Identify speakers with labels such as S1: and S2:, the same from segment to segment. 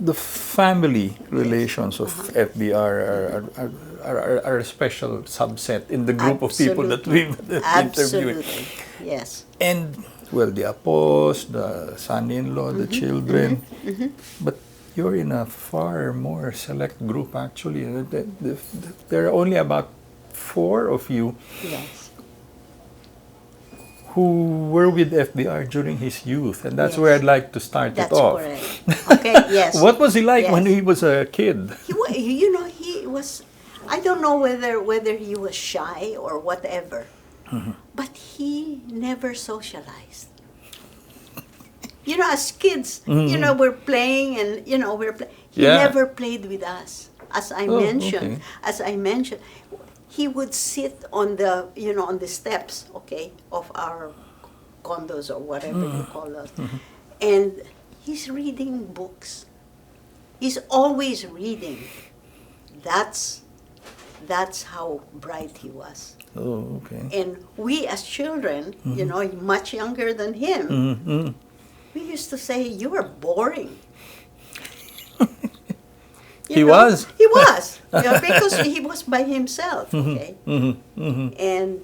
S1: the family relations of FBR are a special subset in the group of people that we've interviewed.
S2: Absolutely, yes.
S1: And, well, the apos, the son-in-law, the children. But you're in a far more select group, actually. There are only about 4 of you
S2: Yes.
S1: who were with FBR during his youth, and that's
S2: Yes.
S1: where I'd like to start
S2: That's
S1: it off.
S2: correct. Okay, yes.
S1: What was he like when
S2: Yes.
S1: he was a kid?
S2: He was, I don't know whether he was shy or whatever, but he never socialized. As kids, we're playing and, he
S1: Yeah.
S2: never played with us. As I mentioned, he would sit on the, on the steps, of our condos or whatever you call us. And he's reading books. He's always reading. That's how bright he was.
S1: Oh, okay.
S2: And we as children, much younger than him, we used to say, "You are boring."
S1: He was?
S2: He was. Because he was by himself, okay? And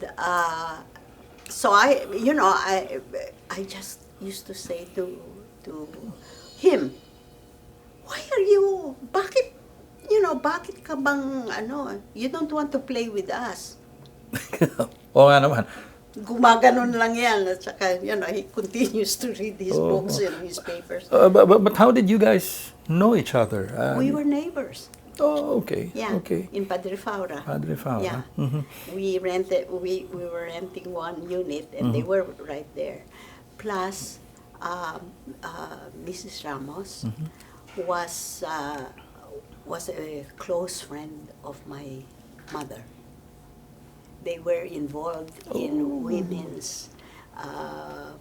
S2: so I just used to say to him, "Why are you, bakit ka bang, you don't want to play with us?"
S1: Oo nga naman.
S2: Gumaganon lang yan. At saka, he continues to read his books and his papers.
S1: But how did you guys know each other?
S2: We were neighbors.
S1: Oh, okay.
S2: Yeah,
S1: Okay.
S2: in Padre Faura.
S1: Padre Faura.
S2: Yeah. We were renting one unit and they were right there. Plus, Mrs. Ramos was a close friend of my mother. They were involved in women's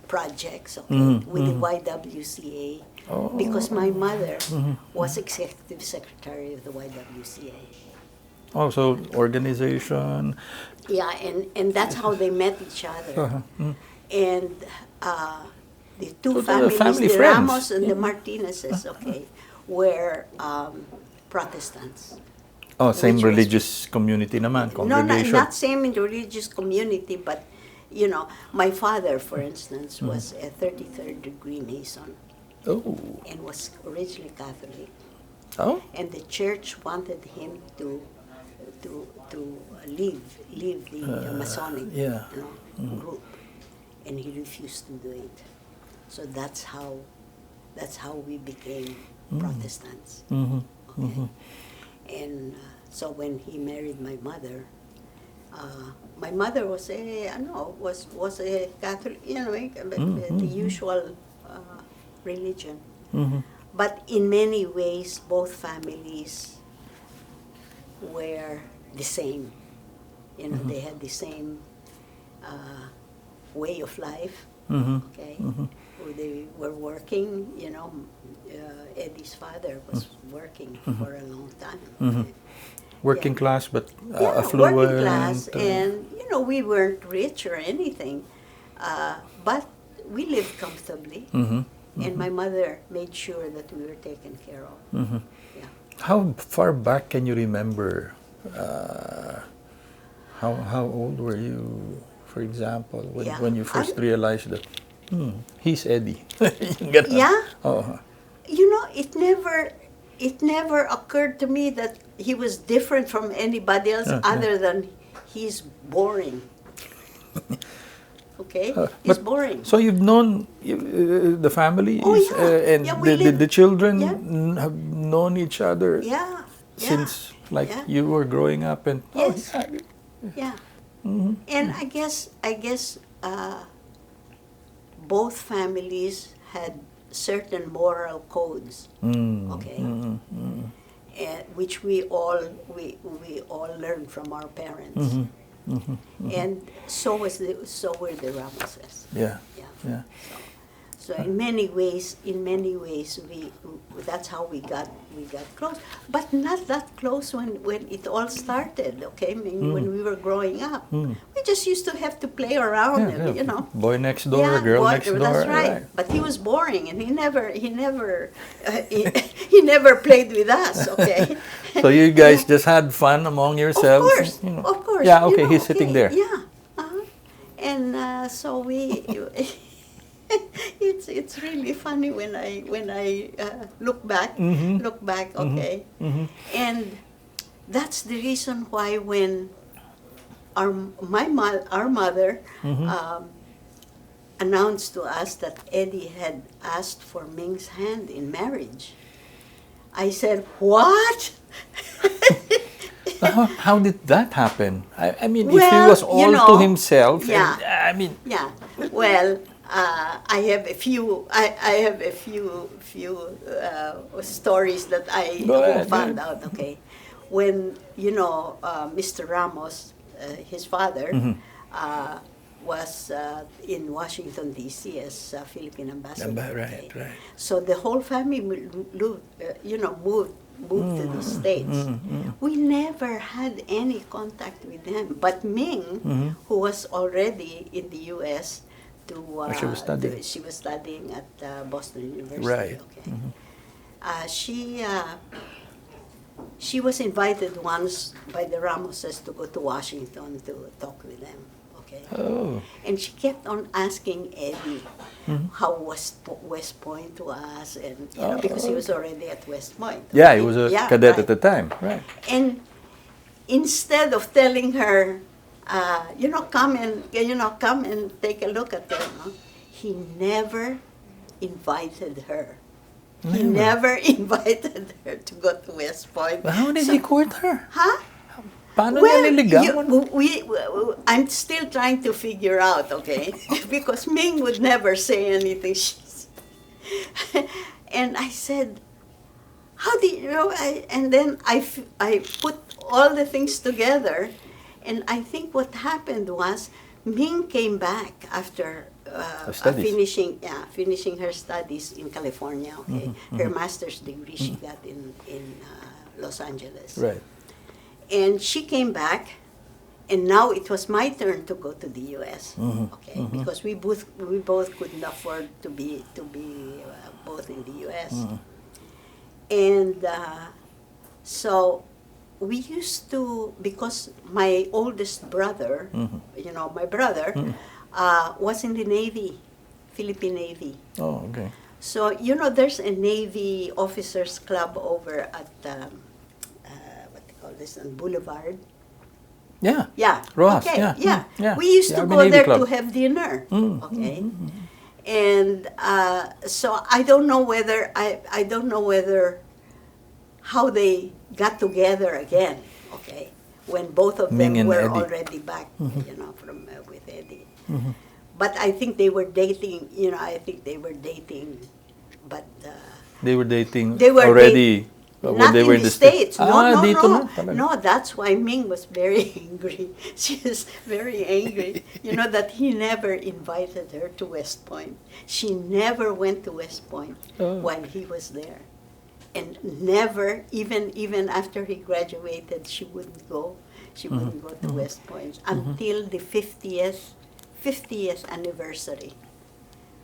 S2: projects, with the YWCA, because my mother was executive secretary of the YWCA.
S1: Oh, so organization.
S2: Yeah, and that's how they met each other. And the two
S1: So they were
S2: families,
S1: family
S2: the
S1: friends.
S2: Ramos and the Martinezes, were Protestants.
S1: Oh, same
S2: Which was-
S1: religious community naman,
S2: No,
S1: congregation.
S2: not same in the religious community, but, my father, for instance, was a 33rd degree Mason
S1: Oh.
S2: and was originally Catholic.
S1: Oh?
S2: And the church wanted him to leave the Masonic
S1: yeah.
S2: group, and he refused to do it. So that's how we became Protestants. Okay? And so when he married my mother was a Catholic, the usual religion. But in many ways, both families were the same. They had the same way of life. Okay, they were working. Eddie's father was working for a long time. Okay?
S1: Working class, but
S2: Yeah,
S1: affluent.
S2: working class, and we weren't rich or anything, but we lived comfortably, and my mother made sure that we were taken care of. Yeah.
S1: How far back can you remember? How old were you, for example, when you first realized that he's Eddie?
S2: Yeah.
S1: Oh.
S2: It never occurred to me that he was different from anybody else other than he's boring. Okay? He's boring.
S1: So you've known the family, and the children have known each other since you were growing up, and
S2: Yes. Yeah. And I guess both families had certain moral codes, okay, which we all learned from our parents, and so were the Ramoses.
S1: Yeah.
S2: So in many ways, that's how we got close, but not that close when it all started. Okay, I mean, when we were growing up, we we just used to have to play around,
S1: Yeah,
S2: and,
S1: yeah. Boy next door,
S2: Yeah,
S1: girl
S2: boy,
S1: next door.
S2: that's right. But he was boring, and he never played with us. Okay.
S1: So you guys just had fun among yourselves.
S2: Of course,
S1: you know.
S2: of course.
S1: Yeah, okay, he's sitting there.
S2: Yeah. And so we. It's really funny when I look back. Okay. And that's the reason why when our mother announced to us that Eddie had asked for Ming's hand in marriage, I said, "What?"
S1: How did that happen? I mean, if he
S2: Well,
S1: was all to himself,
S2: yeah.
S1: and, I mean,
S2: Yeah. Well, I have a few. I have a few stories that I
S1: Go ahead,
S2: found
S1: go
S2: out. Okay, when Mr. Ramos, his father, was in Washington D.C. as Philippine ambassador.
S1: Right,
S2: okay?
S1: right.
S2: So the whole family, moved to the States. We never had any contact with them. But Ming, who was already in the U.S.
S1: She was studying.
S2: She was studying at Boston University.
S1: Right.
S2: Okay. She was invited once by the Ramoses to go to Washington to talk with them. Okay.
S1: Oh.
S2: And she kept on asking Eddie how West Point was, and because he was already at West Point. Okay?
S1: Yeah, he was a cadet
S2: right.
S1: at the time, right?
S2: And instead of telling her, come and take a look at them, he never invited her. He never invited her to go to West Point.
S1: But how did he court her?
S2: Huh?
S1: Paano niya niligawan?
S2: I'm still trying to figure out, okay? Because Ming would never say anything. And I said, how do you know? And then I put all the things together, and I think what happened was Ming came back after finishing her studies in California. Okay, her master's degree she got in Los Angeles.
S1: Right.
S2: And she came back, and now it was my turn to go to the U.S. Okay, because we both couldn't afford to be both in the U.S. And so we used to, because my oldest brother, my brother, was in the Navy, Philippine Navy.
S1: Oh, okay.
S2: So there's a Navy officers club over at this on Boulevard.
S1: Yeah.
S2: Yeah.
S1: Rojas,
S2: okay.
S1: yeah. Yeah.
S2: We used to
S1: Army
S2: go
S1: Navy
S2: there
S1: Club.
S2: to have dinner. Okay. And so I don't know whether how they got together again. Okay. When both of
S1: Ming
S2: them
S1: and
S2: were
S1: Eddie.
S2: already back, from with Eddie. But I think they were dating. But
S1: They were dating
S2: They were
S1: already when
S2: not
S1: they were
S2: in the States.
S1: dito na talaga.
S2: No, that's why Ming was very angry. She was very angry, that he never invited her to West Point. She never went to West Point while he was there. And never, even after he graduated, she wouldn't go. She wouldn't go to West Point until the 50th anniversary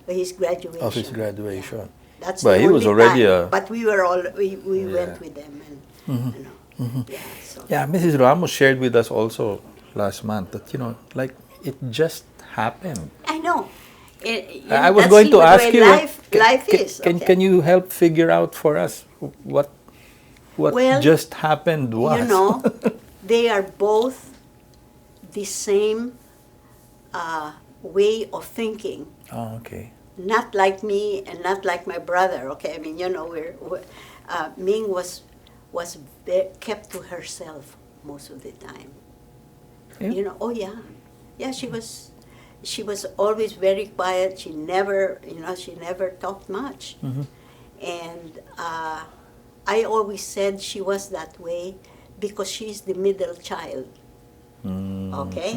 S2: of his graduation.
S1: Of his graduation.
S2: That's
S1: But
S2: the
S1: he was
S2: only
S1: already
S2: time.
S1: a-
S2: But we went with them, and so.
S1: Yeah, Mrs. Ramos shared with us also last month that it just happened.
S2: I know.
S1: I was
S2: That's
S1: going to
S2: the
S1: ask
S2: way
S1: you.
S2: life is.
S1: Can you help figure out for us what
S2: Well,
S1: just happened was?
S2: They are both the same way of thinking.
S1: Oh, okay.
S2: Not like me and not like my brother. Okay, I mean, Ming was kept to herself most of the time.
S1: Yeah.
S2: Yeah. She was always very quiet. She never talked much. And I always said she was that way because she's the middle child. Okay?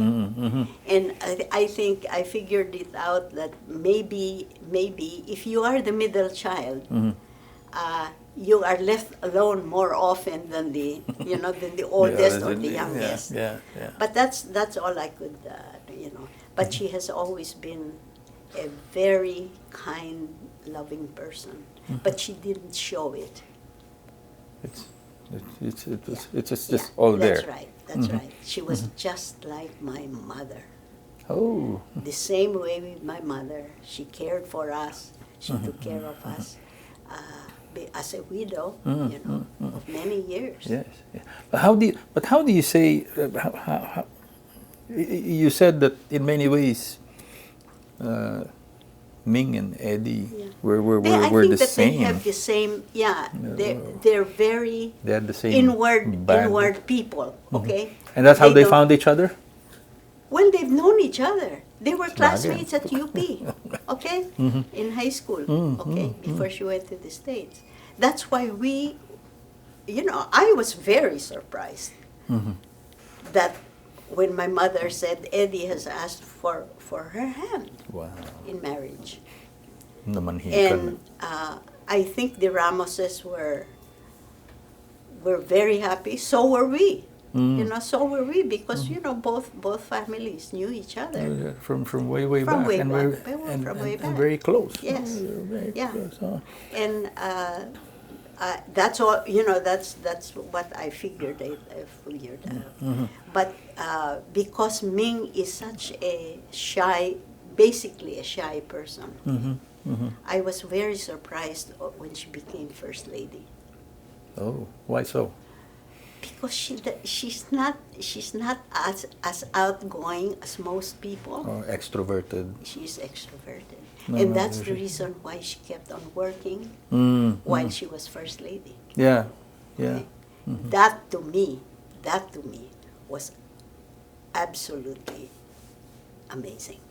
S2: And I think I figured it out that maybe if you are the middle child, you are left alone more often than the than the oldest or the youngest.
S1: Yeah, yeah.
S2: But that's all I could But she has always been a very kind, loving person. But she didn't show it.
S1: It's just all there.
S2: That's right. That's right. She was just like my mother.
S1: Oh.
S2: The same way with my mother. She cared for us. She took care of us. As a widow, of many years.
S1: Yes. Yeah. But how do you say? You said that in many ways, Ming and Eddie were the same.
S2: They have the same. Yeah, they're very.
S1: They had the same
S2: inward people. Okay.
S1: And that's how they found each other.
S2: Well, they've known each other. They were classmates at UP, okay, in high school, okay, before she went to the States. That's why I was very surprised that when my mother said Eddie has asked for her hand in marriage. And I think the Ramoses were very happy. So were we. So were we because both families knew each other
S1: from way back, and very close.
S2: Yes,
S1: Very close, huh?
S2: And that's all. That's what I figured. I figured out. But because Ming is such a basically a shy person, I was very surprised when she became First Lady.
S1: Oh, why so?
S2: Because she's not as outgoing as most people.
S1: Or extroverted.
S2: She's extroverted, and that's the reason why she kept on working while she was First Lady.
S1: Yeah, yeah.
S2: Okay? That to me was absolutely amazing.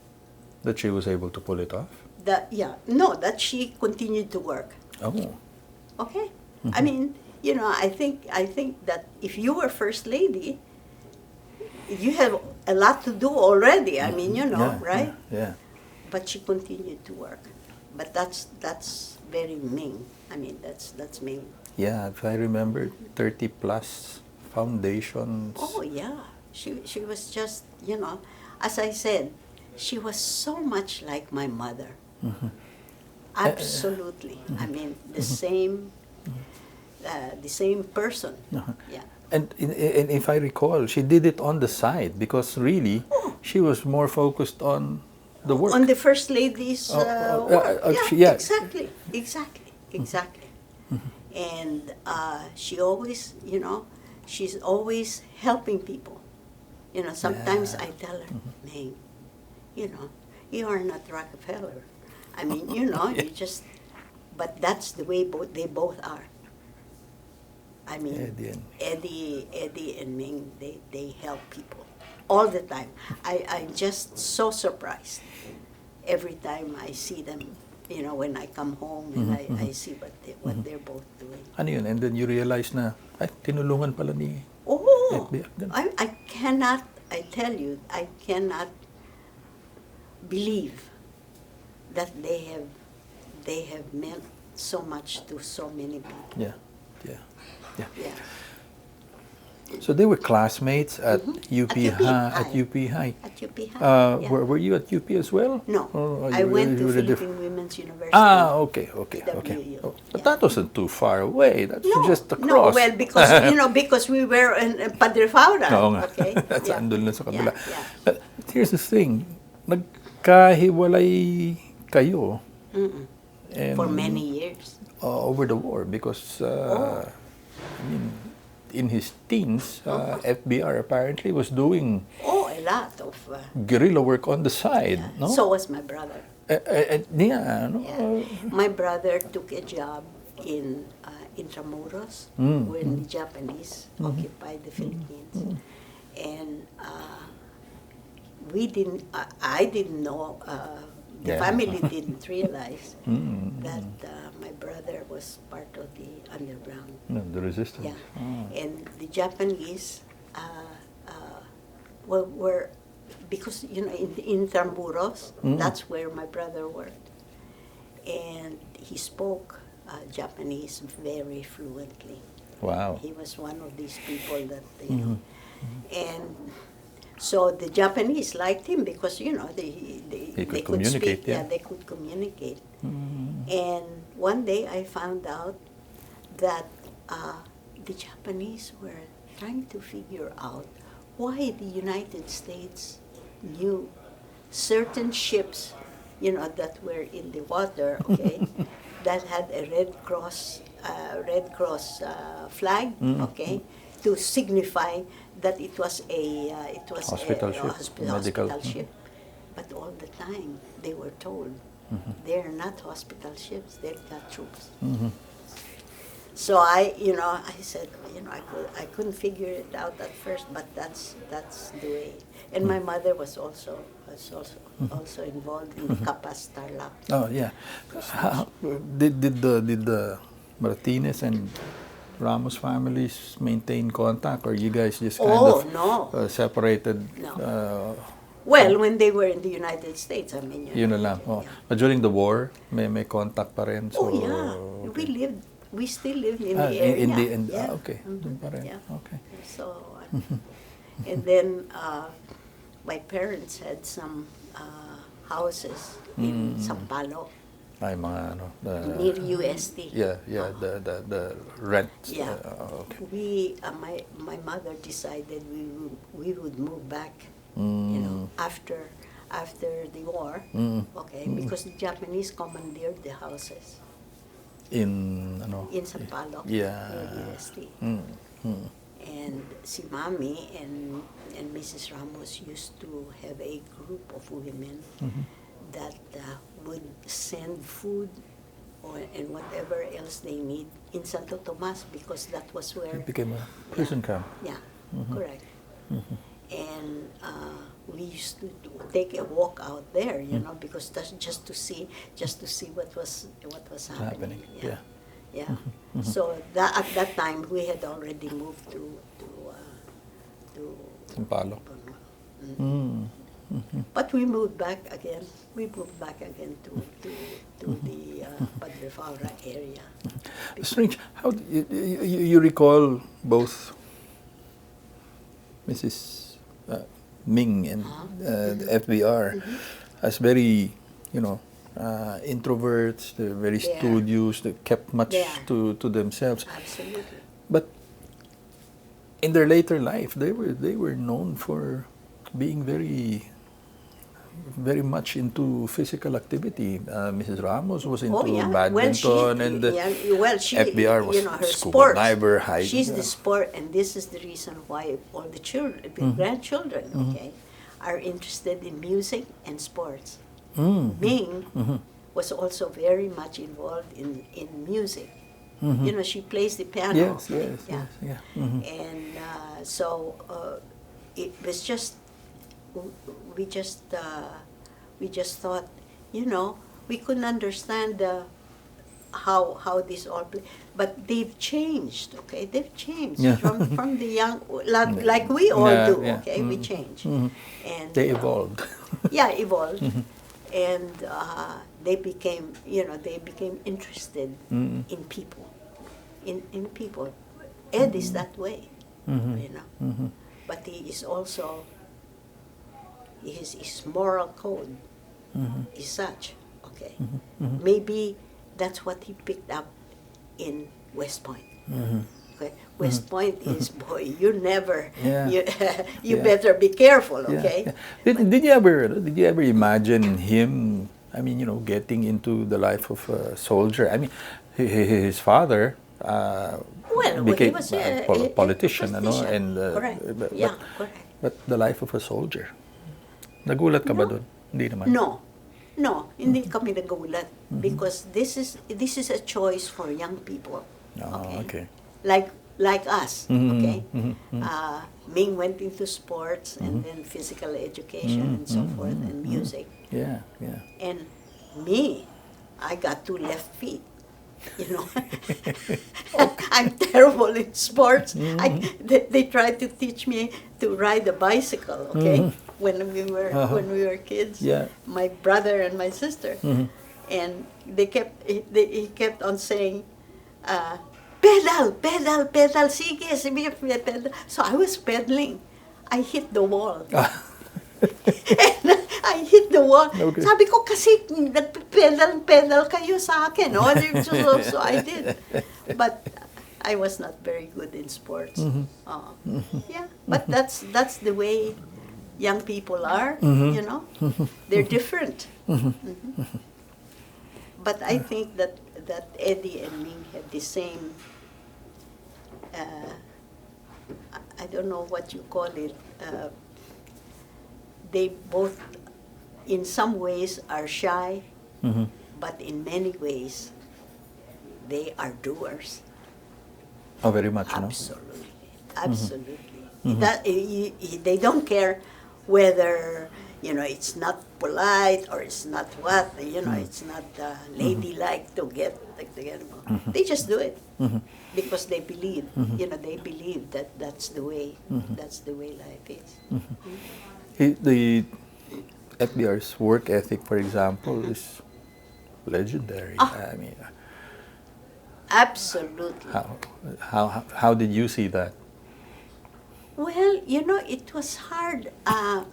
S1: That she was able to pull it off.
S2: That she continued to work.
S1: Oh.
S2: Okay, I mean. I think that if you were First Lady, you have a lot to do already. I mean, right?
S1: Yeah.
S2: But she continued to work. But that's very Ming. I mean, that's Ming.
S1: Yeah, if I remember, 30 plus foundations.
S2: Oh yeah, she was just as I said, she was so much like my mother. Absolutely. I mean, the same. The same person. Yeah.
S1: And if I recall, she did it on the side because really she was more focused on the work.
S2: On the First Lady's work. Exactly. And she always, she's always helping people. Sometimes I tell her, Ming, you are not Rockefeller. I mean, you just, but that's the way they both are. I mean, Eddie and Ming, they help people all the time. I'm just so surprised every time I see them, when I come home and I see what they're both doing.
S1: Ano yun? And then you realize na, tinulungan pala ni FVR.
S2: I tell you, I cannot believe that they have meant so much to so many people.
S1: Yeah. So they were classmates at UP High. At UP High. Were you at UP as well?
S2: No, I went to Philippine Women's University.
S1: Okay. But that wasn't too far away. That's just across.
S2: No, well, because we were in Padre Faura. Okay.
S1: That's andun lang sa kabila. But here's the thing. Nagkahiwalay kayo.
S2: For many years.
S1: Over the war because in his teens, FBR apparently was doing
S2: a lot of
S1: guerrilla work on the side.
S2: Yeah.
S1: No?
S2: So was my brother. My brother took a job in Intramuros when the Japanese occupied the Philippines, and I didn't know. The family didn't realize that my brother was part of the underground.
S1: The resistance.
S2: Yeah, and the Japanese were because in Intramuros, that's where my brother worked, and he spoke Japanese very fluently.
S1: Wow.
S2: He was one of these people that, you know, and so the Japanese liked him because, you know, they could
S1: communicate,
S2: speak.
S1: yeah.
S2: They could communicate. And one day I found out that the Japanese were trying to figure out why the United States knew certain ships, you know, that were in the water, okay, that had a Red Cross flag, okay, to signify that it was a
S1: Hospital ship, medical.
S2: hospital ship. But all the time they were told they're not hospital ships; they've got troops. So I said, you know, I couldn't figure it out at first, but that's the way. And my mother was also involved in the Kapas Tarlac.
S1: Oh yeah. Did the Martinez and Ramos families maintain contact, or you guys just kind of separated?
S2: No. Well, when they were in the United States, I mean.
S1: Yun na lang. Oh.
S2: Yeah.
S1: But during the war, may contact pa rin. So,
S2: oh yeah,
S1: okay.
S2: We still lived in the area.
S1: Yeah. Okay. Doon pa rin.
S2: Yeah.
S1: Okay.
S2: So, and then my parents had some houses in Sampaloc.
S1: Ay, mga ano,
S2: near UST.
S1: Yeah, the rent.
S2: Yeah.
S1: Okay.
S2: My mother decided we would move back, you know, after the war, okay, because the Japanese commandeered the houses.
S1: In
S2: Sampaloc,
S1: yeah.
S2: near UST. And si Mami and Mrs. Ramos used to have a group of women that would send food and whatever else they need in Santo Tomas, because that was where
S1: it became a prison camp.
S2: Yeah, correct. And we used to take a walk out there, you know, because that's just to see what was happening. Yeah. So at that time we had already moved to
S1: Sampaloc.
S2: But we moved back again. We moved back again to the Padre Faura area.
S1: Strange. How you recall both Mrs. Ming and FVR as very, you know, introverts. They're very studious. They kept much to themselves.
S2: Absolutely.
S1: But in their later life, they were known for being very much into physical activity. Mrs. Ramos was into badminton, and FBR was
S2: her
S1: scuba
S2: sport.
S1: diver, hiking.
S2: She's the sport, and this is the reason why all the children, the grandchildren, okay, are interested in music and sports. Ming was also very much involved in music. You know, she plays the piano.
S1: Yes.
S2: And so it was just. We just thought, you know, we couldn't understand how this all play, but they've changed. Okay, they've changed from the young, like we all do. Okay, we change, and
S1: they evolved.
S2: Evolved, and they became interested in people, in people. Ed is that way, you know, but he is also. His moral code is such, okay. Maybe that's what he picked up in West Point. Okay, West Point is, boy, you never, you better be careful, okay.
S1: Did you ever imagine him? I mean, you know, getting into the life of a soldier. I mean, his father. Became
S2: he was
S1: a politician, and
S2: correct. Correct.
S1: But the life of a soldier. Nagulat ka ba doon? Hindi naman.
S2: No, hindi kami nagulat because this is a choice for young people. Okay. Like us, okay. Ming went into sports and then physical education and so forth and music.
S1: Yeah.
S2: And me, I got 2 left feet. You know, I'm terrible in sports. They tried to teach me to ride a bicycle. Okay, when we were kids.
S1: Yeah.
S2: My brother and my sister, And he kept on saying, pedal, pedal, pedal, sige, sige, pedal. So I was pedaling. I hit the wall. And I hit the wall.
S1: Okay.
S2: Sabi ko kasi pedal kayo sa akin. No? So I did. But I was not very good in sports. Yeah, but that's the way young people are, you know. They're different. But I think that Eddie and Ming had the same, I don't know what you call it, they both, in some ways, are shy, but in many ways, they are doers.
S1: Oh, very much,
S2: Absolutely, absolutely. They don't care whether, you know, it's not polite or it's not what, you know, it's not ladylike to get together. They just do it because they believe, you know, they believe that that's the way life is.
S1: The FVR's work ethic, for example, is legendary. I mean,
S2: absolutely.
S1: How did you see that?
S2: Well, you know, it was hard. I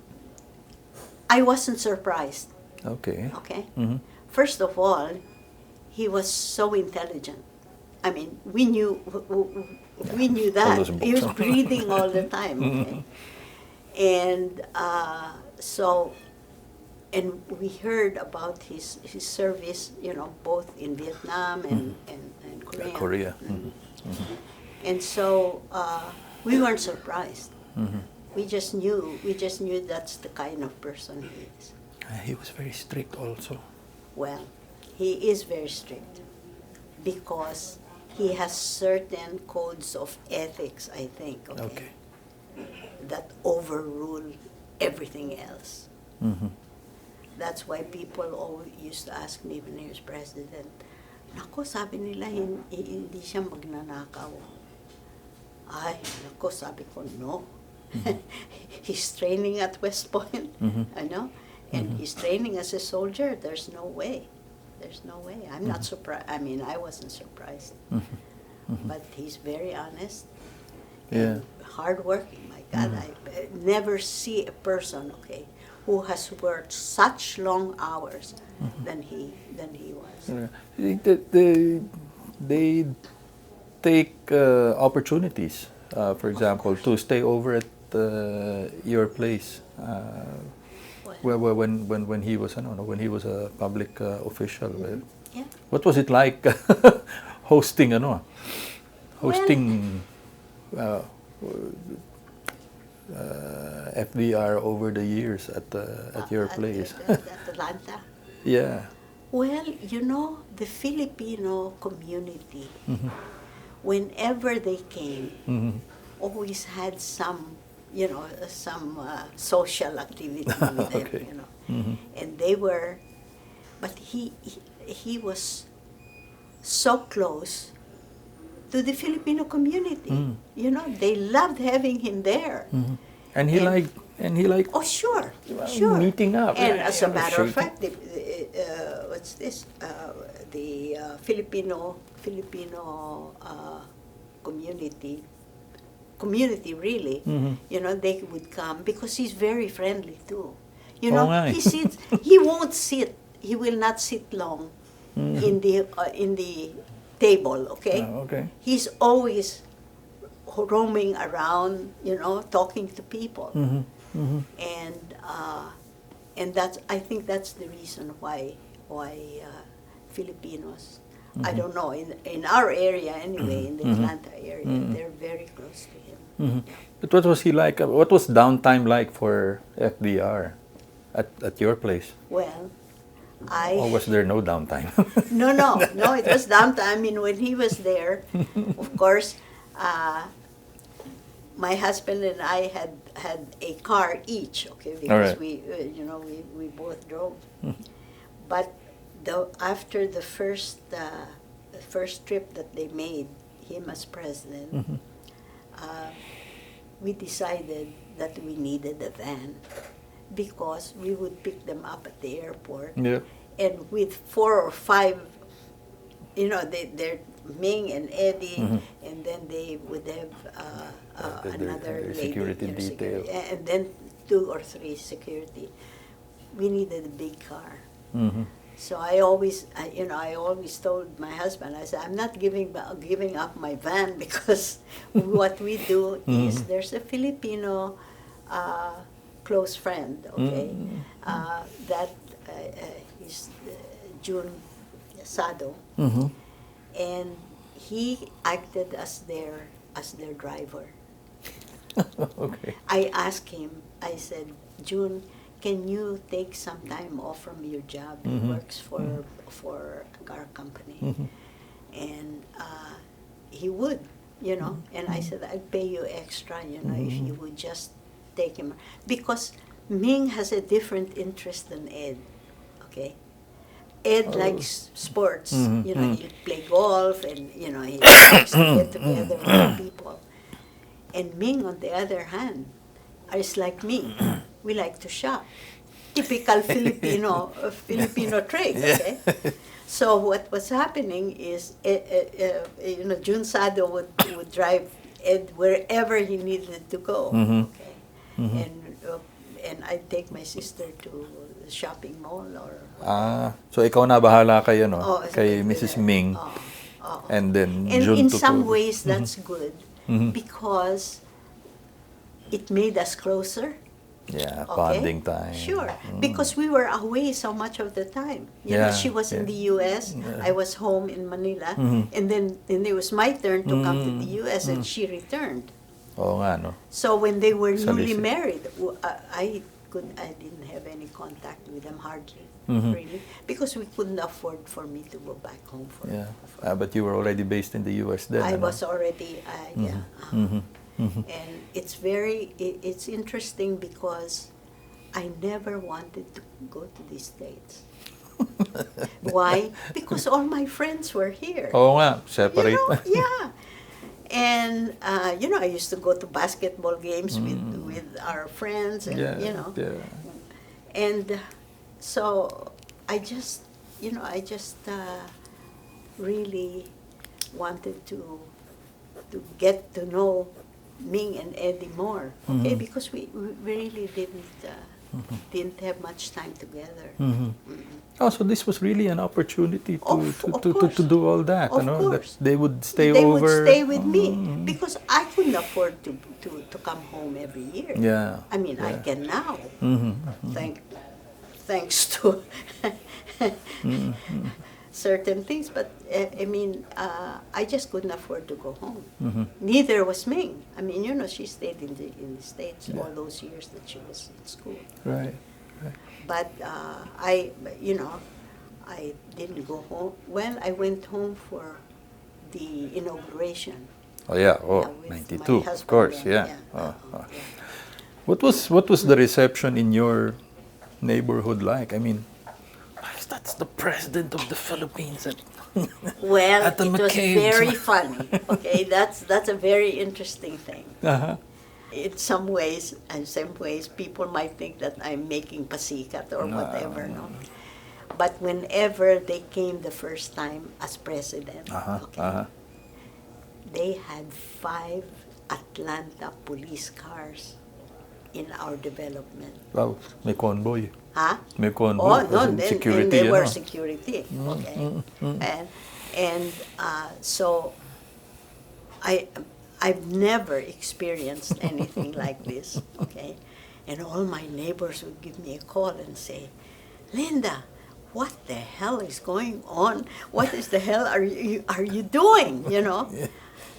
S2: wasn't surprised.
S1: Okay.
S2: Okay. First of all, he was so intelligent. I mean, we knew that he was breathing all the time. Okay? And and we heard about his service, you know, both in Vietnam and Korea.
S1: Korea.
S2: And so we weren't surprised. We just knew that's the kind of person he is.
S1: He was very strict also.
S2: Well, he is very strict because he has certain codes of ethics, I think, okay. that overrule everything else. That's why people always used to ask me when he was president, nako, sabi nila, hindi siya magnanakaw. Ay, nako, sabi ko, no. He's training at West Point, I know, and he's training as a soldier. There's no way. There's no way. I'm not surprised. I mean, I wasn't surprised. But he's very honest.
S1: Yeah.
S2: Hardworking. My God, I never see a person, okay, who has worked such long hours than he was.
S1: They take opportunities, for example, to stay over at your place. When he was, I don't know, when he was a public official.
S2: Yeah.
S1: What was it like hosting, FVR over the years at your place?
S2: At Atlanta.
S1: Yeah.
S2: Well, you know, the Filipino community, whenever they came, always had some, you know, some social activity with them, you know. And they were, but he was so close to the Filipino community. You know, they loved having him there.
S1: And he liked.
S2: Oh, sure, sure.
S1: Meeting up.
S2: And as a matter of fact, what's this? The Filipino community really, you know, they would come because he's very friendly too. You know, he won't sit. He will not sit long in the table. Okay.
S1: Okay.
S2: He's always roaming around, you know, talking to people. And that's, I think that's the reason why Filipinos, I don't know, in our area anyway, in the Atlanta area, they're very close to him.
S1: But what was he like? What was downtime like for FVR at your place?
S2: Well,
S1: Or was there no downtime?
S2: No, it was downtime. I mean, when he was there, of course, my husband and I had a car each, okay, because we both drove. But after the first trip that they made, him as president, we decided that we needed a van because we would pick them up at the airport.
S1: Yeah.
S2: and with 4 or 5, they're Ming and Eddie, and then they would have another
S1: their
S2: lady,
S1: security detail.
S2: and then 2 or 3 security. We needed a big car. So I always told my husband, I said, I'm not giving up my van, because what we do is, there's a Filipino close friend, okay, that is June Sado, and he acted as their driver.
S1: Okay.
S2: I asked him, I said, June, can you take some time off from your job? He works for our company. And he would, and I said, I'd pay you extra, if you would just take him. Because Ming has a different interest than Ed, okay? Ed likes sports, he play golf, and, he likes to get together with people. And Ming, on the other hand, is like me. We like to shop. Typical Filipino trait, okay? So what was happening is, Jun Sado would drive Ed wherever he needed to go, okay? And I'd take my sister to the shopping mall or...
S1: so ikaw na bahala kayo, no?
S2: Oh,
S1: Kay Mrs. Ming. And then
S2: And
S1: Jun
S2: in
S1: to
S2: some ways, that's good, because it made us closer.
S1: Yeah,
S2: Okay?
S1: bonding time.
S2: Sure, because we were away so much of the time. She was in the U.S., I was home in Manila, and then it was my turn to come to the U.S., and she returned.
S1: Oo nga, no?
S2: So when they were newly
S1: Salisi.
S2: married, I didn't have any contact with them, hardly, really, because we couldn't afford for me to go back home for.
S1: Yeah. But you were already based in the U.S. then,
S2: I
S1: ano?
S2: was already, and it's interesting, because I never wanted to go to the States. Why? Because all my friends were here.
S1: Oo nga, separate.
S2: Yeah. And, I used to go to basketball games with our friends, and, And so I just really wanted to get to know Ming and Eddie more, okay? Because we really didn't have much time together.
S1: Oh, so this was really an opportunity to
S2: course.
S1: do all that,
S2: Of
S1: That
S2: course.
S1: they would stay
S2: They
S1: over.
S2: would stay with me, because I couldn't afford to come home every year.
S1: Yeah.
S2: I mean, I
S1: Yeah.
S2: can now, thanks to certain things, but I just couldn't afford to go home. Neither was Ming. I mean, she stayed in the States all those years that she was in school.
S1: Right.
S2: But I didn't go home. Well, I went home for the inauguration.
S1: Oh yeah. Oh,
S2: with
S1: 92.
S2: my
S1: Of course.
S2: husband,
S1: Yeah.
S2: yeah.
S1: What was the reception in your neighborhood like? I mean, that's the president of the Philippines.
S2: Well,
S1: At the
S2: it was
S1: McCabes.
S2: very funny. Okay, that's a very interesting thing. In some ways, people might think that I'm making pasikat or whatever, no? But whenever they came the first time as president, they had 5 Atlanta police cars in our development.
S1: Wow, may convoy.
S2: Huh?
S1: May convoy.
S2: Oh,
S1: as
S2: no,
S1: in security.
S2: and they were
S1: ano?
S2: security. Okay. And so I've never experienced anything like this, okay? And all my neighbors would give me a call and say, Linda, what the hell is going on? What is the hell are you doing,
S1: Yeah.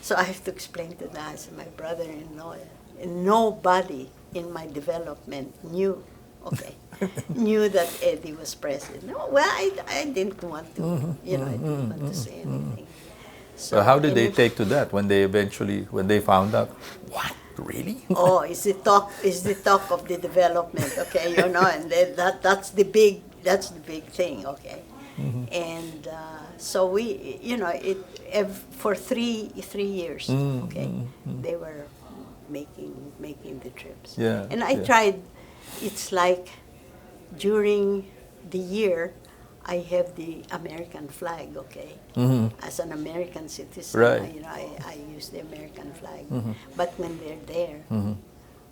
S2: So I have to explain to them, I said, my brother-in-law, nobody in my development knew that Eddie was president. No, well, I didn't want to, I didn't want to say anything.
S1: So how did they take to that when they found out? What? Really?
S2: Oh, it's the talk of the development, okay, and then that's the big thing, okay. And so we, for three years, okay, they were making the trips.
S1: Yeah.
S2: And I tried. It's like during the year, I have the American flag, okay? As an American citizen,
S1: Right.
S2: I use the American flag. But when they're there,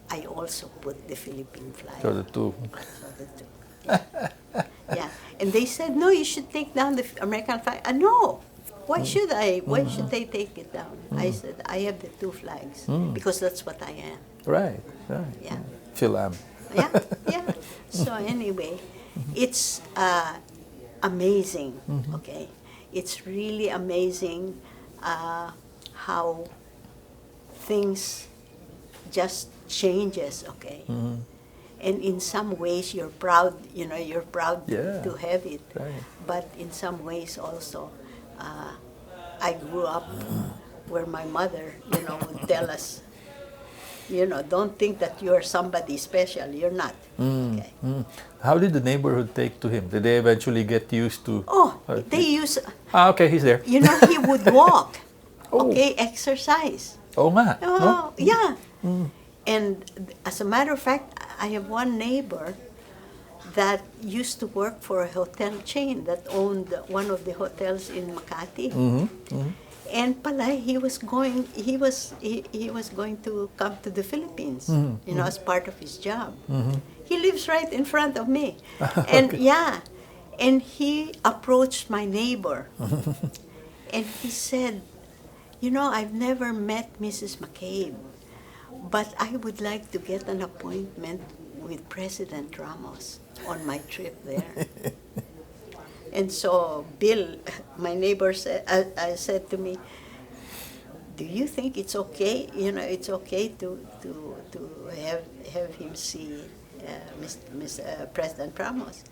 S2: I also put the Philippine flag.
S1: So the two.
S2: So the two. Yeah. And they said, no, you should take down the American flag. No. Why should I? Why should they take it down? I said, I have the two flags because that's what I am.
S1: Right.
S2: Yeah.
S1: Phil Am.
S2: Yeah, yeah. So anyway, it's amazing, okay? It's really amazing how things just changes, okay? And in some ways you're proud, you're proud
S1: Yeah.
S2: to have it.
S1: Right.
S2: But in some ways also, I grew up where my mother, would tell us, don't think that you're somebody special. You're not. Okay.
S1: How did the neighborhood take to him? Did they eventually get used to?
S2: Oh, they use,
S1: Okay, he's there.
S2: he would walk,
S1: Oh.
S2: okay, exercise.
S1: Oh, nga.
S2: Oh,
S1: No?
S2: yeah. And as a matter of fact, I have one neighbor that used to work for a hotel chain that owned one of the hotels in Makati. And pala, he was going to come to the Philippines, as part of his job. He lives right in front of me. And and he approached my neighbor. And he said, I've never met Mrs. McCabe, but I would like to get an appointment with President Ramos on my trip there. And so Bill, my neighbor, said to me, do you think it's okay, it's okay to have him see President Ramos?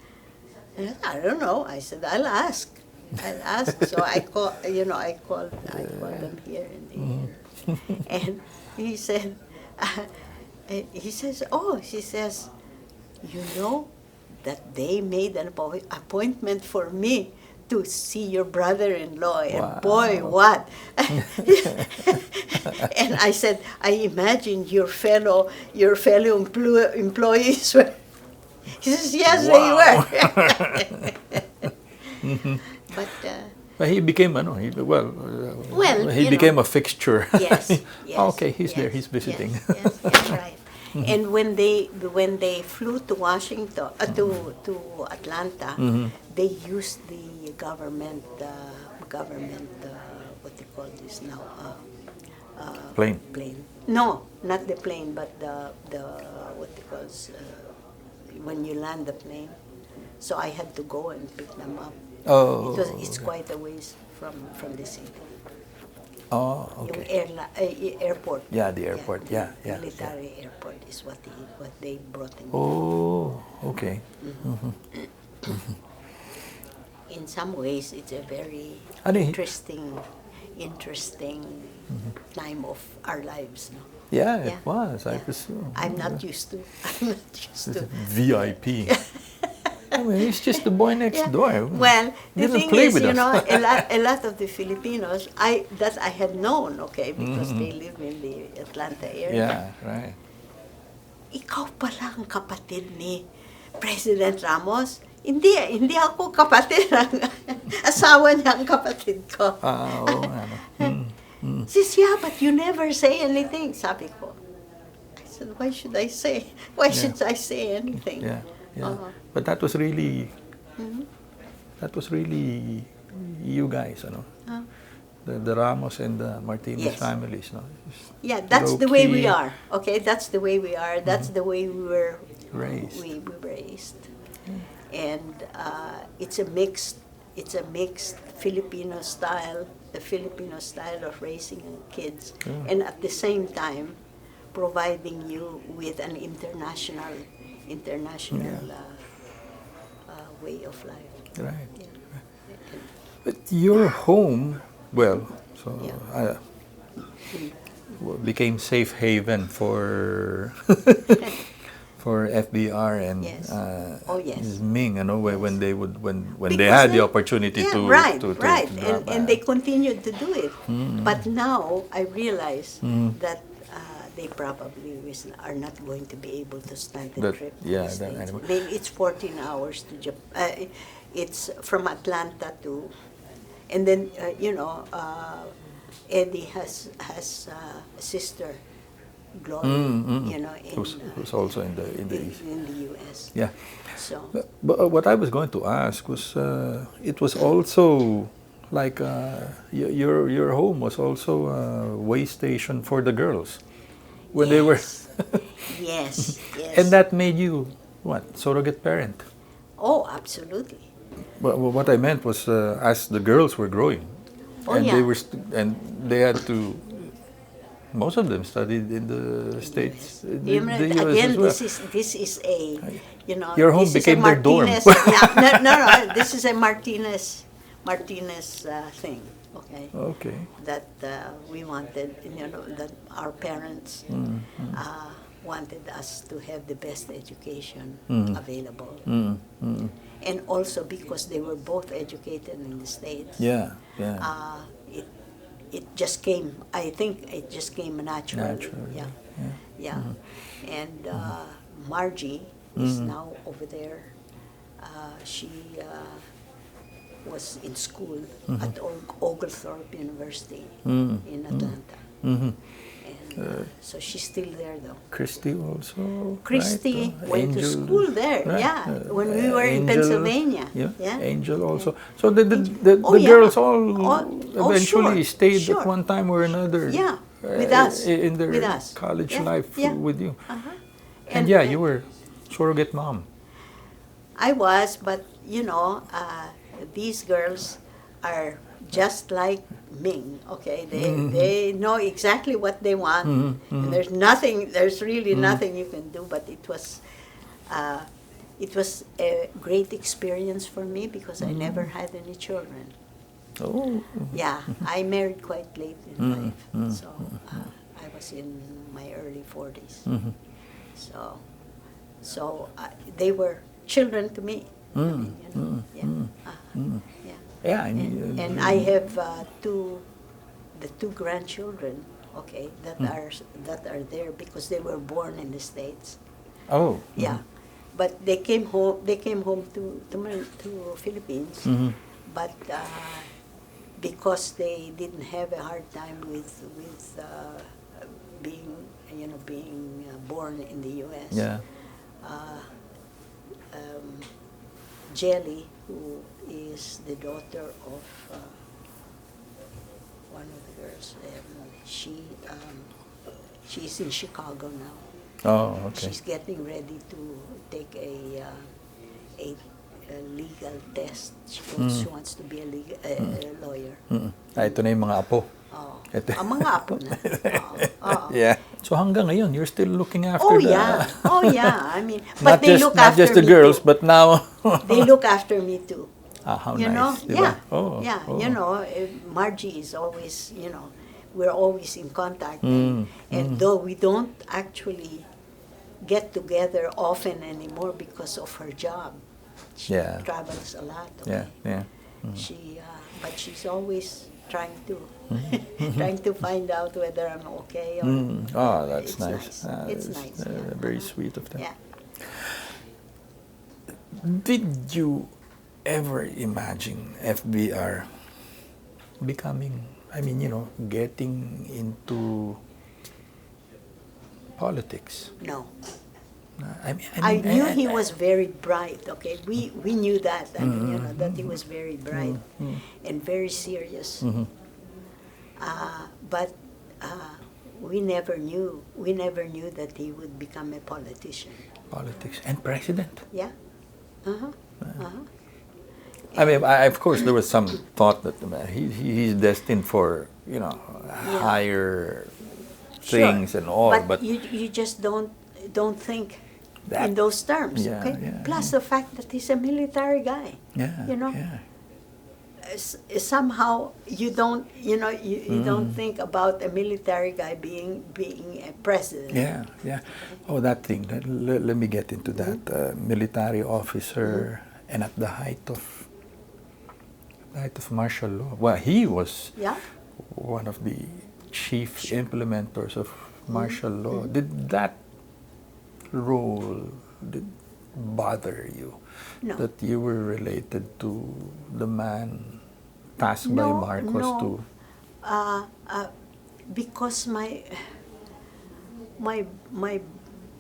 S2: And I said, I don't know. I said, I'll ask. So I called them here in the and he said, she says, that they made an appointment for me to see your brother-in-law. And boy, what? And I said, I imagine your fellow employees were. He says, yes, they were.
S1: But he became, he became a fixture.
S2: Yes.
S1: Okay, he's there. He's visiting.
S2: Yes, right. And when they flew to Washington, to Atlanta, they used the government, what do you call this now?
S1: Plane.
S2: Plane. No, not the plane, but the what they call when you land the plane. So I had to go and pick them up.
S1: Oh.
S2: It's quite a ways from the city.
S1: Oh, okay.
S2: Yung airport.
S1: Yeah, the airport. Yeah.
S2: Military airport is what they brought in.
S1: Oh, okay.
S2: In some ways, it's a very interesting time of our lives. No?
S1: Yeah, it was. I presume.
S2: I'm not used to.
S1: VIP. I mean, he's just the boy next door.
S2: Well, the
S1: Didn't
S2: thing
S1: play
S2: is,
S1: with us.
S2: a lot of the Filipinos, that I had known, okay, because they live in the Atlanta area.
S1: Yeah, right.
S2: Ikaw pala ang kapatid ni President Ramos. Hindi ako kapatid. Asawa niya ang kapatid ko. Says, yeah, but you never say anything, sabi ko. I said, why should I say? Why should I say anything?
S1: Yeah. But that was really, you guys, the Ramos and the Martinez families, no?
S2: Yeah, that's the way we are. Okay, that's the way we are. That's the way we were
S1: raised.
S2: We were raised, and it's a mixed Filipino style, the Filipino style of raising kids, and at the same time, providing you with an international way of life.
S1: Right. Yeah. But your home, became safe haven for for FVR and Ming, when they had the opportunity to
S2: and they continued to do it. But now I realize that they probably are not going to be able to stand the trip.
S1: Yeah,
S2: Maybe it's 14 hours to Japan. it's from Atlanta to, and then Eddie has a sister, Gloria,
S1: who's also in the
S2: in the U.S.
S1: Yeah.
S2: So,
S1: But what I was going to ask was, it was also like your home was also a way station for the girls when they were.
S2: Yes, yes.
S1: And that made you what, surrogate parent?
S2: Oh, absolutely.
S1: But what I meant was, as the girls were growing, and they were and they had to. Most of them studied in the States, the US
S2: Again,
S1: as well.
S2: this is a,
S1: Your home
S2: this
S1: became
S2: is a
S1: their dorm.
S2: Martinez, no, this is a Martinez thing, okay?
S1: Okay.
S2: That we wanted, that our parents wanted us to have the best education available. And also because they were both educated in the States.
S1: Yeah, yeah.
S2: It just came, I think it just came naturally.
S1: Naturally,
S2: Yeah. And Margie is now over there. She was in school at Oglethorpe University in Atlanta. And so she's still there though.
S1: Christy also.
S2: Christy
S1: right?
S2: went to
S1: Angel,
S2: school there,
S1: right?
S2: yeah, when we were in
S1: Angel,
S2: Pennsylvania.
S1: Yeah. Angel also. So the
S2: Yeah.
S1: girls all eventually
S2: Sure,
S1: stayed
S2: sure.
S1: at one time or another.
S2: Yeah, with us.
S1: In their
S2: With us.
S1: college
S2: Yeah,
S1: life
S2: yeah.
S1: with you.
S2: And
S1: yeah, you were surrogate mom.
S2: I was, but these girls are just like Ming. Okay, they know exactly what they want, and there's really nothing you can do. But it was a great experience for me because I never had any children.
S1: Oh.
S2: Yeah, I married quite late in life, so I was in my early 40s. So they were children to me.
S1: Yeah,
S2: And I have the two grandchildren, okay, that are there because they were born in the States.
S1: Oh.
S2: Yeah, but they came home. They came home to Philippines, but because they didn't have a hard time with being born in the U.S.
S1: Yeah.
S2: Jelly, who is the daughter of one of the girls, she's in Chicago now.
S1: Oh, okay.
S2: She's getting ready to take a legal test. She wants to be a lawyer.
S1: Ito na yung mga apo.
S2: Ang mga apo na.
S1: Yeah. So hanggang ngayon, you're still looking after
S2: Oh yeah. I mean, but
S1: they
S2: look after
S1: not just the
S2: me
S1: girls,
S2: too.
S1: but now.
S2: They look after me too.
S1: How
S2: You
S1: nice.
S2: know? Yeah.
S1: Oh,
S2: Yeah.
S1: oh.
S2: Margie is always, we're always in contact. And though we don't actually get together often anymore because of her job, she travels a lot. Okay?
S1: Yeah.
S2: But she's always trying to find out whether I'm okay. Or
S1: Oh, that's
S2: it's
S1: nice.
S2: It's nice.
S1: Very sweet of them.
S2: Yeah.
S1: Did you ever imagine FVR becoming, getting into politics?
S2: No.
S1: I
S2: knew he was very bright. Okay, we knew that. That he was very bright and very serious. But we never knew that he would become a politician.
S1: Politics and president.
S2: Yeah.
S1: Of course, there was some thought that he's destined for higher things and all, but
S2: you just don't think
S1: that,
S2: in those terms.
S1: Yeah,
S2: okay.
S1: yeah,
S2: Plus the fact that he's a military guy.
S1: Yeah.
S2: Somehow you don't don't think about a military guy being a president.
S1: Yeah. Oh, that thing. Let me get into that. Military officer, and at the height of martial law. Well, he was one of the chief implementers of martial law. Did that role bother you
S2: No.
S1: that you were related to the man tasked by
S2: No,
S1: Marcos
S2: no.
S1: to?
S2: Because my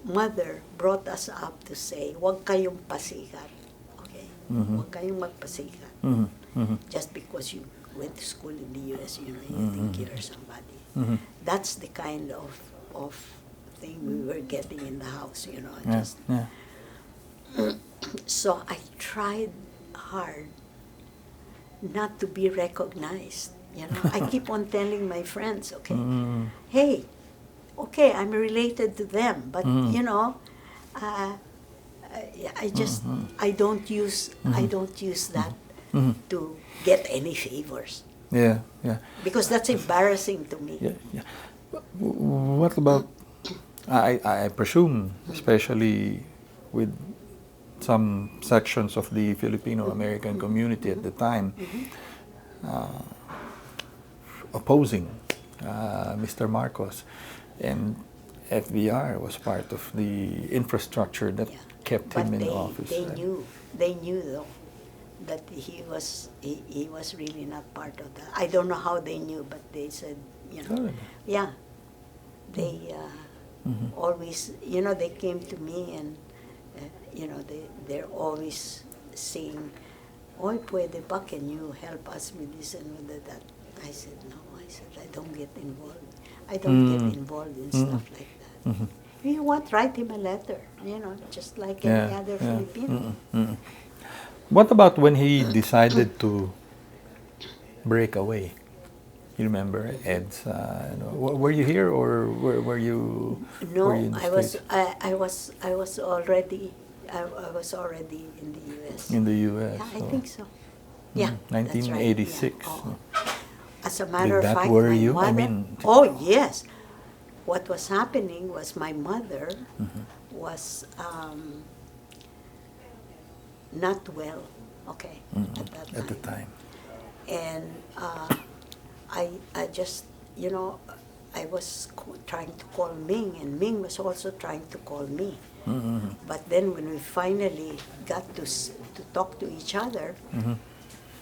S2: mother brought us up to say, huwag kayong pasikat. Okay? Huwag kayong magpasikat. Just because you went to school in the US, you think you're somebody. That's the kind of thing we were getting in the house, just. So I tried hard not to be recognized. I keep on telling my friends, okay, hey, okay, I'm related to them, but I don't use that to get any favors.
S1: Yeah.
S2: Because that's embarrassing to me.
S1: Yeah. What about? I presume, especially with some sections of the Filipino-American community at the time, opposing Mr. Marcos, and FVR was part of the infrastructure that kept him in office.
S2: They knew though that he was really not part of that. I don't know how they knew, but they said, yeah, they always, they came to me and they're always saying, "Oy, pwede ba? Can you help us with this and with that?" I said, "No." I said, "I don't get involved. I don't get involved in stuff like that. You want, write him a letter, just like any other Filipino."
S1: What about when he decided to break away? You remember Ed's? Were you here or were you?
S2: No,
S1: were you in the States?
S2: I was already in the U.S.
S1: In the U.S.
S2: Yeah, I think so. Yeah,
S1: 1986.
S2: That's right. Yeah. As a matter of fact,
S1: worry
S2: my
S1: you?
S2: mother.
S1: I mean,
S2: oh yes, what was happening was my mother was not well. Okay, at that time.
S1: At the time.
S2: And I just, I was trying to call Ming, and Ming was also trying to call me. But then when we finally got to talk to each other,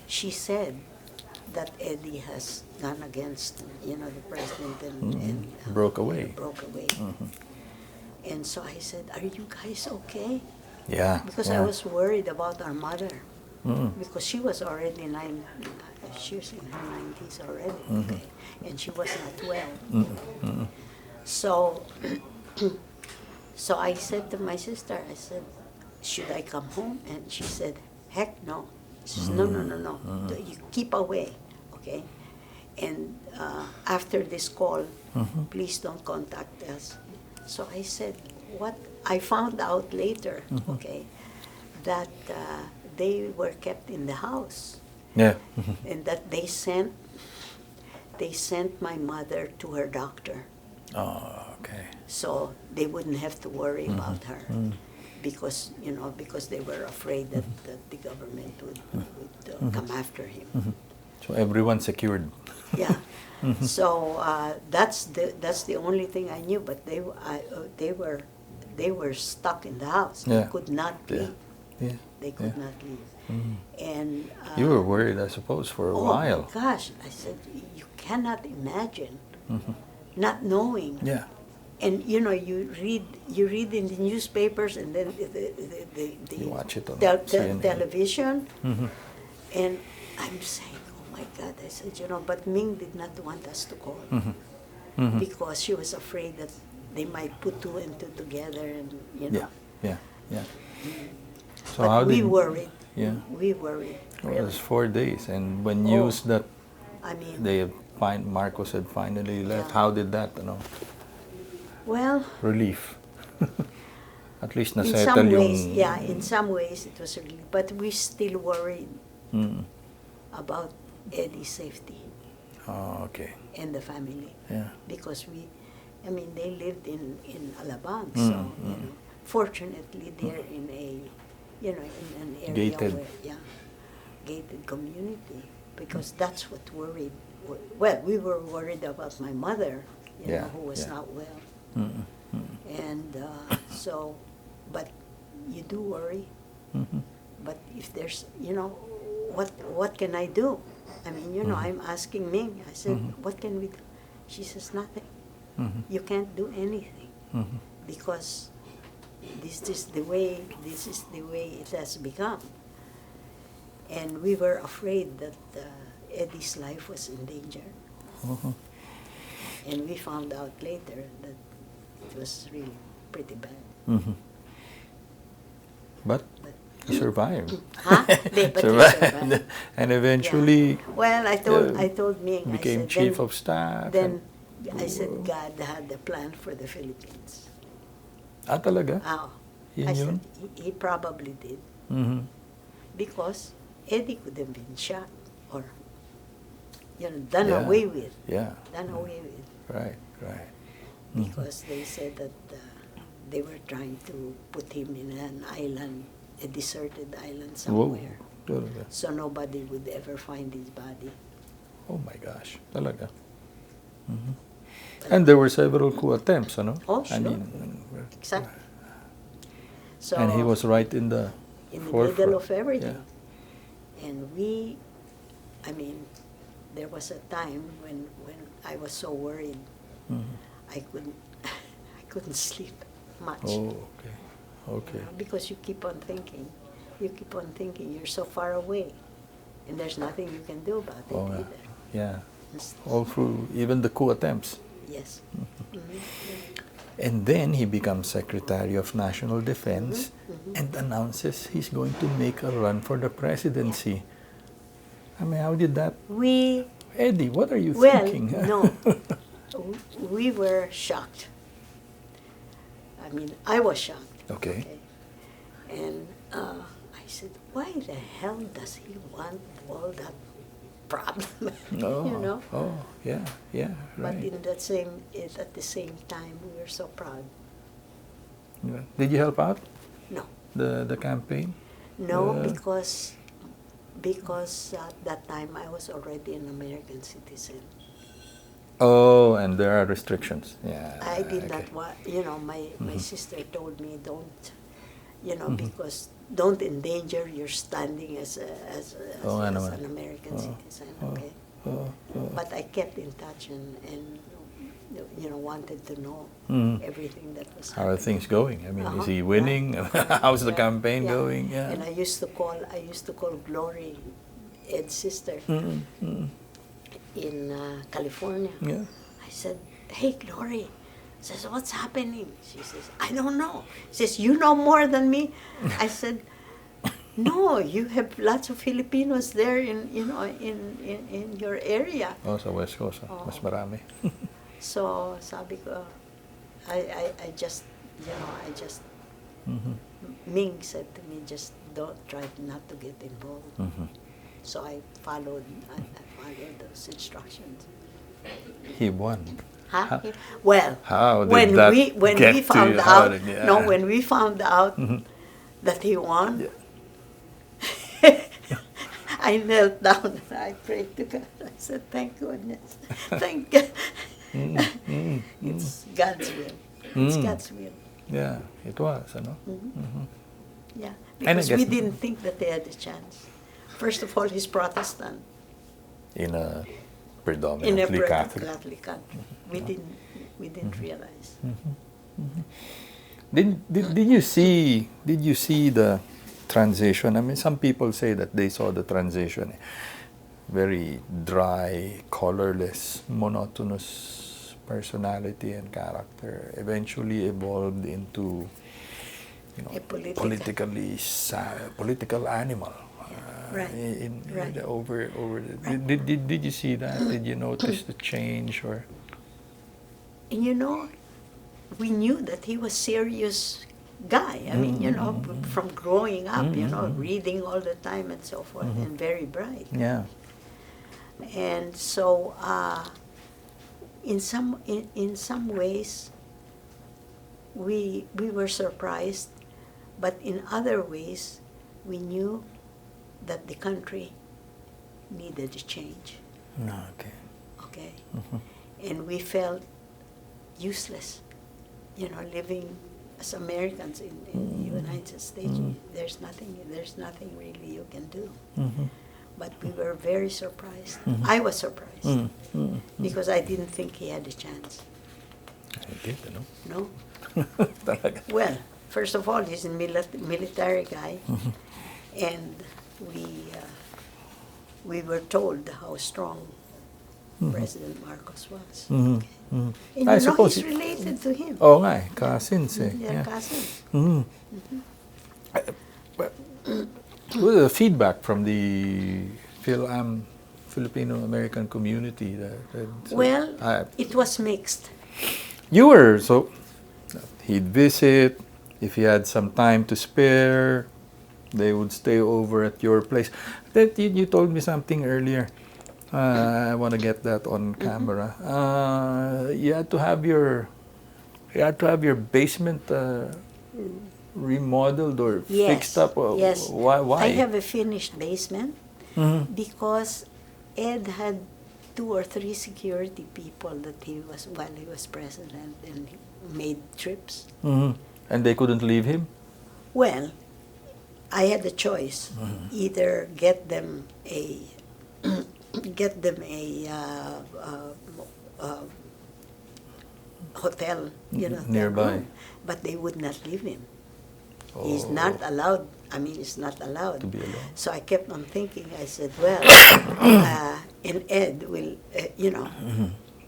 S2: she said that Eddie has gone against, the president and
S1: broke away.
S2: And so I said, "Are you guys okay?"
S1: Yeah.
S2: Because I was worried about our mother. Because she was already she was in her 90s already, okay, and she was not well. So, so I said to my sister, I said, "Should I come home?" And she said, "Heck no." She said, "No. You keep away, okay? And after this call, please don't contact us." So I said, what? I found out later, okay, that they were kept in the house.
S1: Yeah.
S2: And that they sent my mother to her doctor.
S1: Oh, okay.
S2: So they wouldn't have to worry about her. Because, because they were afraid that the government would come after him.
S1: So everyone secured.
S2: Yeah. So that's the only thing I knew. But they were stuck in the house.
S1: Yeah.
S2: They could not leave.
S1: Yeah.
S2: They could not leave. And
S1: you were worried, I suppose, for a while.
S2: Oh my gosh! I said, you cannot imagine not knowing.
S1: Yeah.
S2: And you read in the newspapers, and then
S1: You watch it on
S2: the television, and I'm saying, "Oh my God!" I said, but Ming did not want us to call because she was afraid that they might put two and two together, and
S1: Yeah. So
S2: but
S1: how
S2: we
S1: did?
S2: worried.
S1: Yeah.
S2: We worried.
S1: Well, it was
S2: Really.
S1: 4 days, and when news that
S2: I mean,
S1: Marcos had finally left,
S2: Yeah.
S1: how did that,
S2: well,
S1: relief? At least
S2: in
S1: nasettle
S2: some
S1: yung...
S2: ways, in some ways it was really, but we still worried about Eddie's safety
S1: Oh, okay.
S2: and the family.
S1: Yeah.
S2: Because they lived in Alabang, so fortunately they're in in an area
S1: Gated.
S2: where gated community, because that's what worried. Well, we were worried about my mother, who was not well, and so, but you do worry.
S1: Mm-hmm.
S2: But if there's, what can I do? I mean, I'm asking Ming. I said, what can we do? She says, nothing.
S1: Mm-hmm.
S2: You can't do anything
S1: Mm-hmm.
S2: because this is the way it has become. And we were afraid that Eddie's life was in danger.
S1: Uh-huh.
S2: And we found out later that it was really pretty bad.
S1: Mm-hmm. But he survived.
S2: Huh? But he survived.
S1: And eventually
S2: Well, I told Ming,
S1: became
S2: I said,
S1: chief of staff.
S2: Then I said God had a plan for the Philippines.
S1: Talaga? Yun
S2: I
S1: yun?
S2: said he probably did
S1: Mm-hmm.
S2: because Eddie could have been shot or done away with.
S1: Yeah.
S2: Done away with
S1: Right.
S2: because they said that they were trying to put him in an island, a deserted island somewhere.
S1: Whoa. Talaga.
S2: So nobody would ever find his body.
S1: Oh my gosh. Talaga. Mm-hmm. And there were several coup attempts, ano?
S2: Oh, sure.
S1: I mean,
S2: Exactly. So
S1: and he was right in the forefront.
S2: middle of everything.
S1: Yeah.
S2: And there was a time when I was so worried,
S1: Mm-hmm.
S2: I couldn't sleep much.
S1: Oh, okay.
S2: Because you keep on thinking, you're so far away, and there's nothing you can do about it either.
S1: Yeah. All through, even the coup attempts.
S2: Yes.
S1: And then he becomes Secretary of National Defense and announces he's going to make a run for the presidency. I mean, how did that... Eddie, what are you thinking?
S2: No. We were shocked. I mean, I was shocked.
S1: Okay.
S2: And I said, why the hell does he want all that problem?
S1: Oh, yeah,
S2: But
S1: right.
S2: at the same time, we were so proud.
S1: Yeah. Did you help out?
S2: No.
S1: The campaign?
S2: No, because at that time I was already an American citizen.
S1: Oh, and there are restrictions. Yeah.
S2: I did not want, my sister told me don't, because don't endanger your standing as an American citizen, okay? But I kept in touch and wanted to know everything that was happening.
S1: How are things going? I mean, is he winning? How's the campaign going? Yeah.
S2: And I used to call Glory, Ed's sister, in California.
S1: Yeah.
S2: I said, hey, Glory. Says, what's happening? She says, I don't know. She says, you know more than me? I said, no, you have lots of Filipinos there in your area.
S1: Oh, sa West Coast. Mas marami.
S2: So, sabi ko, I just, Ming said to me, just don't try not to get involved. So I followed those instructions.
S1: He won.
S2: Huh? Well,
S1: How did
S2: when
S1: that
S2: we
S1: get
S2: found
S1: to,
S2: out,
S1: yeah.
S2: when we found out that he won, I knelt down and I prayed to God. I said, thank goodness, thank God. It's God's will. It's God's will.
S1: Yeah, it was, ano?
S2: Yeah,
S1: And I
S2: because we
S1: guess-
S2: didn't think that they had a chance. First of all, he's Protestant
S1: In a
S2: in a
S1: predominantly Catholic.
S2: Catholic country. We didn't realize.
S1: Did you see the transition? I mean, some people say that they saw the transition, very dry, colorless, monotonous personality and character. Eventually evolved into,
S2: A
S1: political animal.
S2: Right. Right.
S1: Did you see that? Did you notice the change or?
S2: And we knew that he was serious guy. I mean, from growing up, reading all the time and so forth, and very bright.
S1: Yeah.
S2: And so, in some ways, we were surprised, but in other ways, we knew that the country needed a change.
S1: Okay.
S2: Okay, and we felt useless, living as Americans in United States. There's nothing really you can do. But we were very surprised. I was surprised because I didn't think he had a chance.
S1: I did,
S2: No. Well, first of all, he's a military guy, and we were told how strong President Marcos was. And
S1: I
S2: you know,
S1: suppose
S2: he's related to him.
S1: Oo nga eh, cousins eh.
S2: They're cousins.
S1: What was the feedback from the Filipino-American community?
S2: Well, it was mixed.
S1: You were, so he'd visit, if he had some time to spare, they would stay over at your place. That you told me something earlier. I want to get that on camera. You had to have your basement remodeled or fixed up.
S2: Yes.
S1: Why?
S2: I have a finished basement because Ed had 2 or 3 security people that while he was president, and he made trips.
S1: And they couldn't leave him?
S2: Well, I had a choice: either get them a hotel,
S1: nearby,
S2: but they would not leave him. He's not allowed. I mean, it's not allowed
S1: to be alone.
S2: So I kept on thinking. I said, well, and Ed will,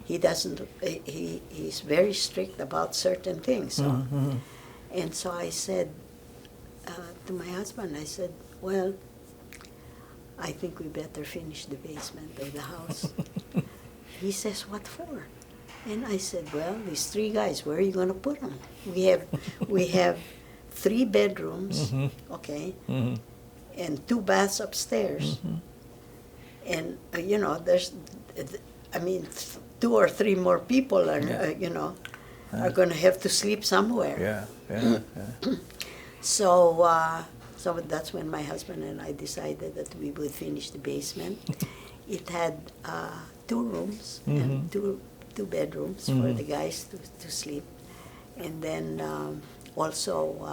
S2: he doesn't. He's very strict about certain things. So. And so I said to my husband, I said, well, I think we better finish the basement of the house. He says, what for? And I said, well, these 3 guys, where are you going to put them? We have 3 bedrooms, okay, and 2 baths upstairs. And, there's, 2 or 3 more people are, are going to have to sleep somewhere.
S1: Yeah.
S2: So that's when my husband and I decided that we would finish the basement. It had 2 rooms and two bedrooms for the guys to sleep. And then also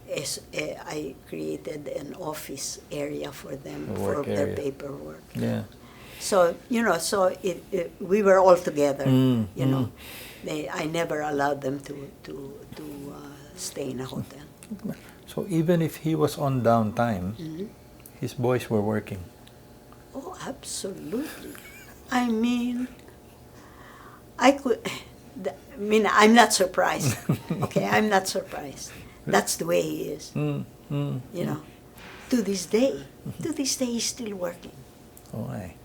S2: I created an office area for them for their paperwork.
S1: Yeah.
S2: So, we were all together, I never allowed them to stay in a hotel.
S1: So even if he was on downtime, his boys were working.
S2: Oh, absolutely. I mean, I'm not surprised. Okay, I'm not surprised. That's the way he is. To this day, he's still working.
S1: Oh, aye.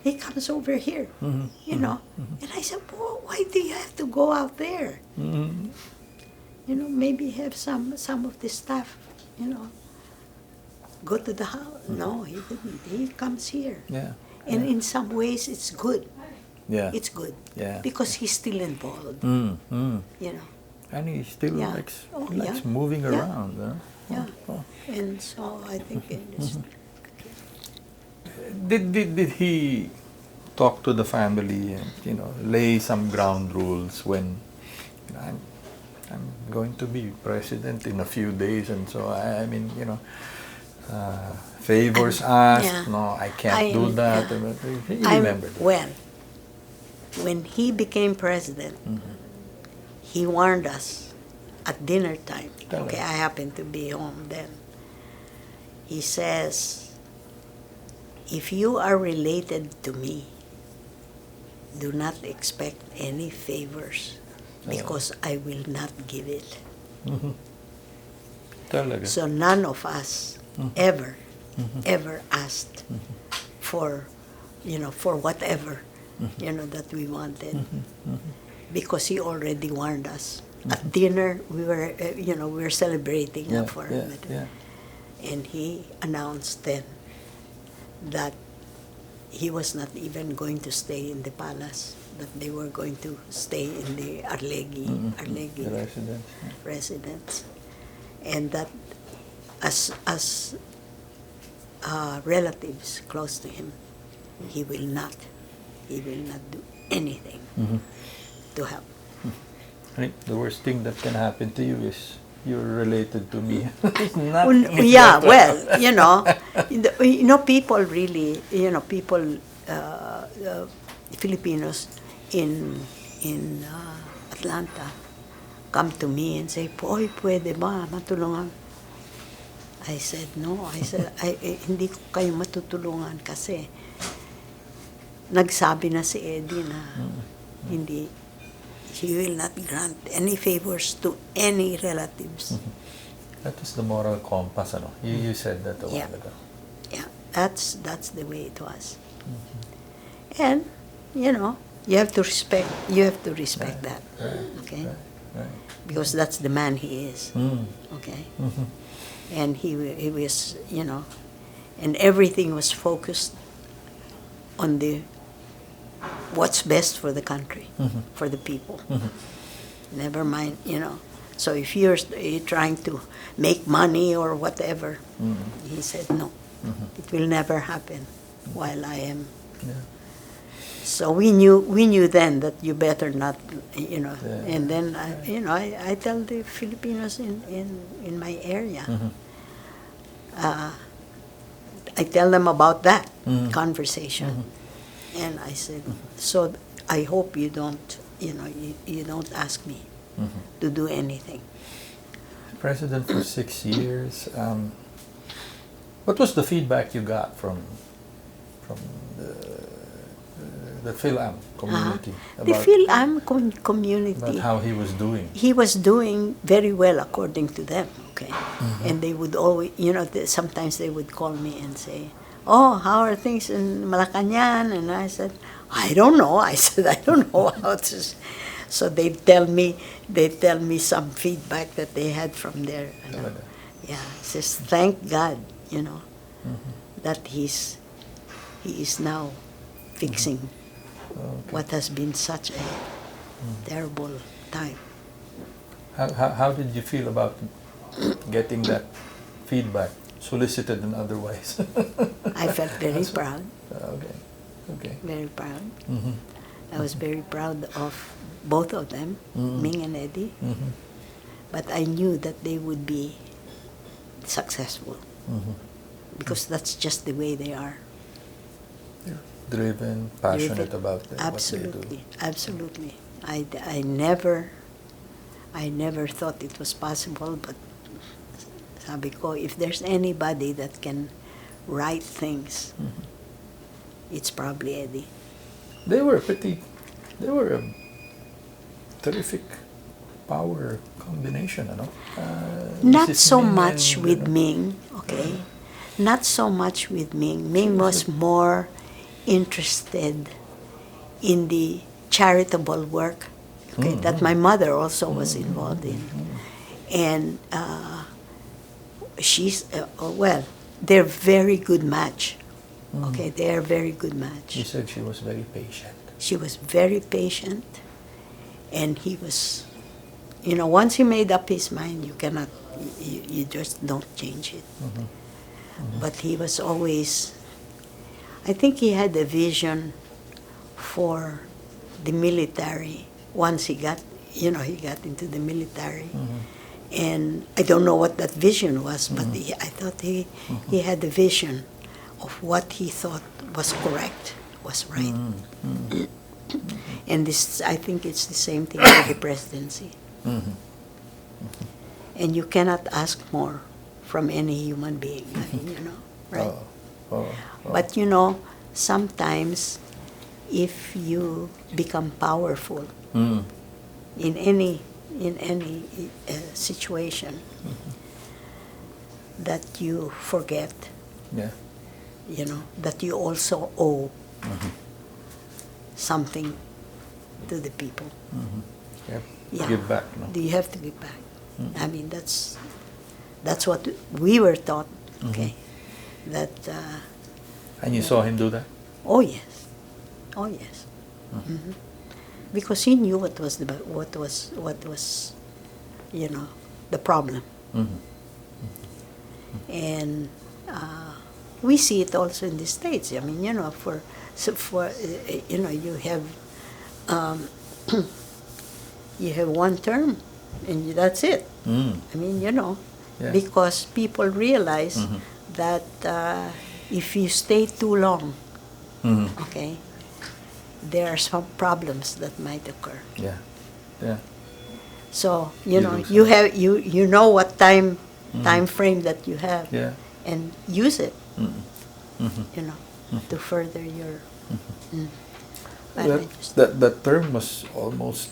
S2: He comes over here, and I said, well, why do you have to go out there? Maybe have some of the staff, go to the house. No, he didn't. He comes here.
S1: Yeah.
S2: And in some ways, it's good.
S1: Yeah.
S2: It's good.
S1: Yeah.
S2: Because he's still involved.
S1: And he still likes moving around. Huh?
S2: Yeah. And so I think it's...
S1: Did he talk to the family and lay some ground rules when I'm going to be president in a few days, and so favors asked. No, I can't do that. He remembered.
S2: Well, when he became president, he warned us at dinner time. Okay, I happened to be home then. He says, if you are related to me, do not expect any favors because I will not give it. So none of us ever asked for, for whatever, that we wanted, because he already warned us. At dinner, we were celebrating for him. And he announced then that he was not even going to stay in the palace, that they were going to stay in the Arlegui residence. And that as relatives close to him, he will not do anything to help.
S1: I think the worst thing that can happen to you is you're related to me. Not
S2: Yeah, well, people really, people, Filipinos in Atlanta come to me and say, "Poy, pwede ba matulungan?" I said, "No." I said, hindi ko kayo matutulungan kasi nagsabi na si Eddie na hindi, he will not grant any favors to any relatives.
S1: That is the moral compass, ano? You said that a while ago.
S2: Yeah, that's the way it was. And, you have to respect that.
S1: Right,
S2: Okay?
S1: right.
S2: Because that's the man he is. Okay? And he was, and everything was focused on what's best for the country, for the people. Never mind, So if you're trying to make money or whatever, he said no, it will never happen while I am.
S1: Yeah.
S2: So we knew then that you better not, And then I tell the Filipinos in my area, I tell them about that conversation, and I said, so I hope you don't, you don't ask me to do anything.
S1: President for 6 years. What was the feedback you got from the Phil-Am community?
S2: The Phil-Am community.
S1: About how he was doing.
S2: He was doing very well according to them, okay? And they would always, sometimes they would call me and say, "Oh, how are things in Malacañang?" And I said, "I don't know." I said, "I don't know how to." So they tell me some feedback that they had from there. Yeah, says, "Thank God, that he is now fixing what has been such a terrible time."
S1: How did you feel about getting that feedback, solicited and otherwise?
S2: I felt very proud.
S1: Okay.
S2: Very proud. I was very proud of both of them, Ming and Eddie. But I knew that they would be successful because that's just the way they are.
S1: Driven, passionate about it,
S2: absolutely,
S1: what they do.
S2: Absolutely. I never thought it was possible, but sabi ko, if there's anybody that can write things, it's probably Eddie.
S1: They were a terrific power combination,
S2: Not
S1: Mrs.
S2: so
S1: Ming
S2: much
S1: and,
S2: with Ming, okay? Not so much with Ming. Ming was more interested in the charitable work, okay, that my mother also was involved in. And they're very good match. Okay, they're very good match.
S1: You said she was very patient.
S2: She was very patient, and he was, once he made up his mind, you just don't change it. But he was always, I think he had a vision for the military once he got into the military. And I don't know what that vision was, but I thought he had a vision of what he thought was correct, was right. And this, I think it's the same thing with the presidency. And you cannot ask more from any human being, right? But sometimes if you become powerful in any situation, that you forget, that you also owe something to the people.
S1: Give back, no?
S2: You have to give back. I mean, that's what we were taught. Okay, that.
S1: And you saw him do that?
S2: Oh yes, because he knew what was the problem, and we see it also in the States. I mean, you have you have one term, and that's it.
S1: Mm.
S2: I mean,
S1: Yeah.
S2: because people realize that if you stay too long,
S1: Mhm.
S2: okay, there are some problems that might occur.
S1: Yeah. Yeah.
S2: So
S1: You
S2: you
S1: lose
S2: you
S1: out.
S2: have you know what time frame that you have,
S1: Yeah.
S2: and use it,
S1: Mhm.
S2: to further your.
S1: That,
S2: advantages.
S1: that term was almost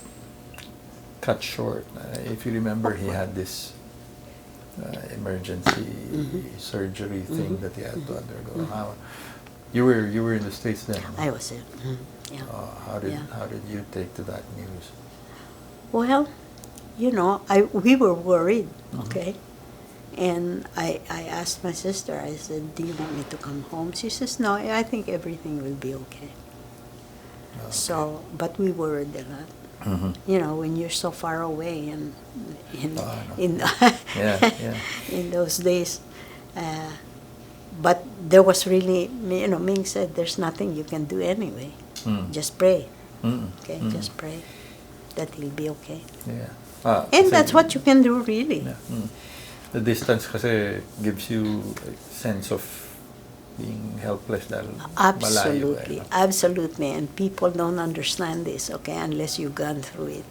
S1: cut short. If you remember, he had this emergency surgery thing that he had to undergo. You were in the States then.
S2: I was it. Yeah. Yeah.
S1: How did you take to that news?
S2: Well, we were worried, okay? And I asked my sister, I said, do you want me to come home? She says, no, I think everything will be okay.
S1: Okay.
S2: So, but we worried a lot. When you're so far away and in
S1: Yeah, yeah.
S2: in those days. But there was really, Ming said, there's nothing you can do anyway. Just pray. Okay, just pray that he'll be okay.
S1: Yeah.
S2: And that's what you can do, really.
S1: Yeah. The distance kasi gives you a sense of being helpless dahil malayo.
S2: Absolutely, absolutely. And people don't understand this, okay, unless you've gone through it.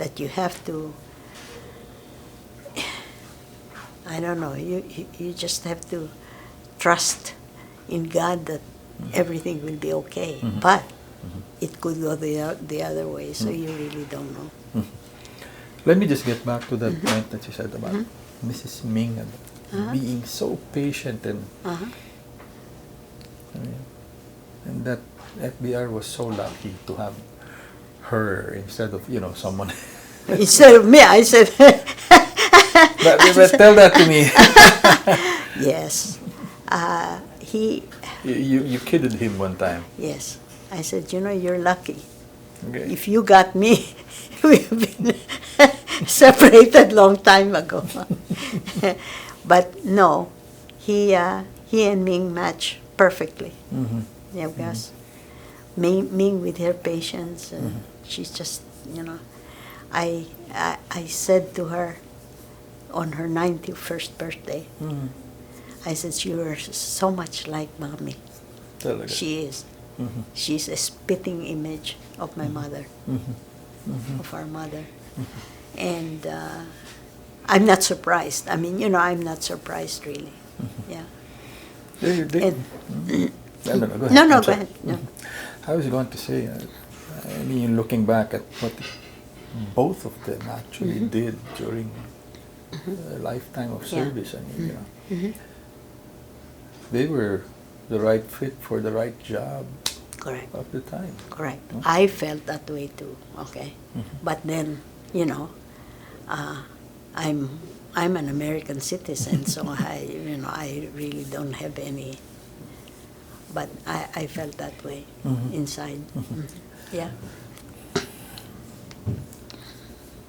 S2: That you have to, I don't know, you just have to trust in God that everything will be okay. But it could go the other way, so you really don't know.
S1: Let me just get back to that point that you said about Mrs. Ming being so patient and I mean, and that FBR was so lucky to have her instead of someone.
S2: Instead of me, I said.
S1: but tell that to me.
S2: Yes,
S1: You kidded him one time.
S2: Yes, I said, you're lucky.
S1: Okay.
S2: If you got me, we've been separated long time ago. But no, he and Ming match perfectly. Yeah, because Ming with her patience, she's just, I said to her on her 91st birthday, I said, you are so much like Mommy.
S1: Talaga.
S2: She is. She's a spitting image of my mother, of our mother. And I'm not surprised. I mean, I'm not surprised, really. Yeah.
S1: No, go ahead.
S2: No,
S1: I'm
S2: go
S1: sorry.
S2: ahead. No.
S1: I was going to say, I mean, looking back at what both of them actually did during a lifetime of service, I mean, they were the right fit for the right job.
S2: Correct.
S1: Of the time.
S2: Correct. I felt that way too. Okay. But then, I'm an American citizen, so I really don't have any. But I felt that way inside. Yeah.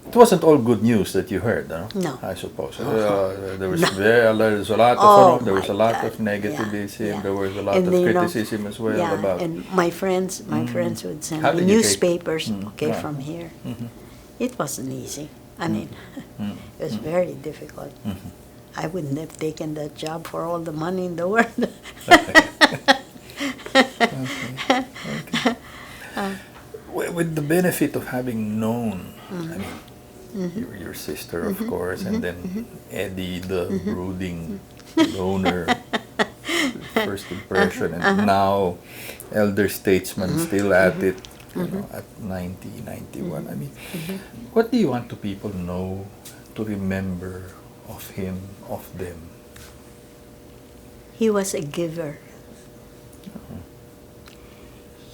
S1: It wasn't all good news that you heard, no?
S2: No.
S1: I suppose. There was there's a lot of there was a lot of
S2: God.
S1: negativism.
S2: Yeah.
S1: There was a lot
S2: And
S1: of
S2: then,
S1: criticism as well about.
S2: And my friends would send
S1: How
S2: me
S1: did you take-
S2: newspapers, okay,
S1: Yeah.
S2: from here. It wasn't easy. I mean, it was very difficult. I wouldn't have taken that job for all the money in the world.
S1: With the benefit of having known, I mean, your sister, of course, and then Eddie, the brooding loner, first impression, and now elder statesman still at it, at 90, 91. I mean, what do you want to people know to remember of him, of them?
S2: He was a giver.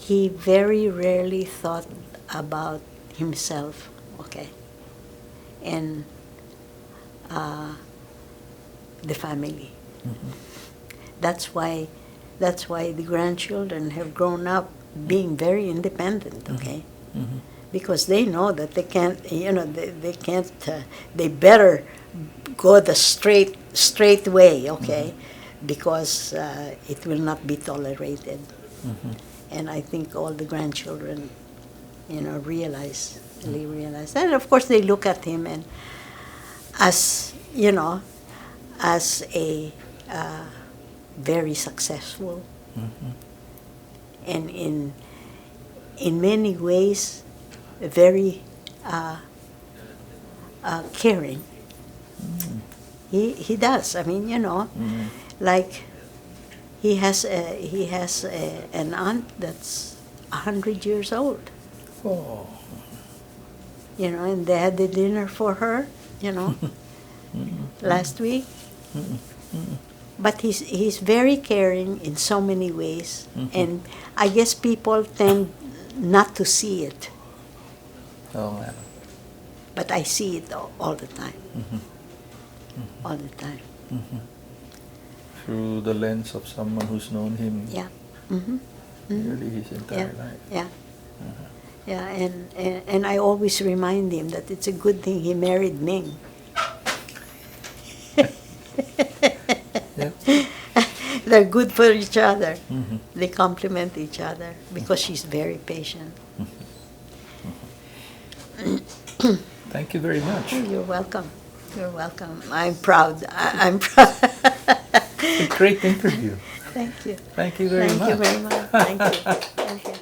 S2: He very rarely thought about himself, okay, and the family. That's why the grandchildren have grown up being very independent, okay, because they know that they can't, they can't, they better go the straight way, okay, because it will not be tolerated. And I think all the grandchildren, realize They realize, and of course they look at him and as as a very successful, and in many ways very caring. He does. I mean, like he has an aunt that's 100 years old.
S1: Oh.
S2: And they had the dinner for her, last week. But he's very caring in so many ways, and I guess people tend not to see it.
S1: Oh, yeah.
S2: But I see it all the time. All the time.
S1: Through the lens of someone who's known him.
S2: Yeah.
S1: Nearly his entire life.
S2: Yeah. Yeah, and I always remind him that it's a good thing he married Ming. They're good for each other. They complement each other because she's very patient.
S1: Thank you very much.
S2: Oh, you're welcome. You're welcome. I'm proud. I'm proud.
S1: A great interview.
S2: Thank you.
S1: Thank you very much.
S2: Thank you very much. Thank you. Thank you.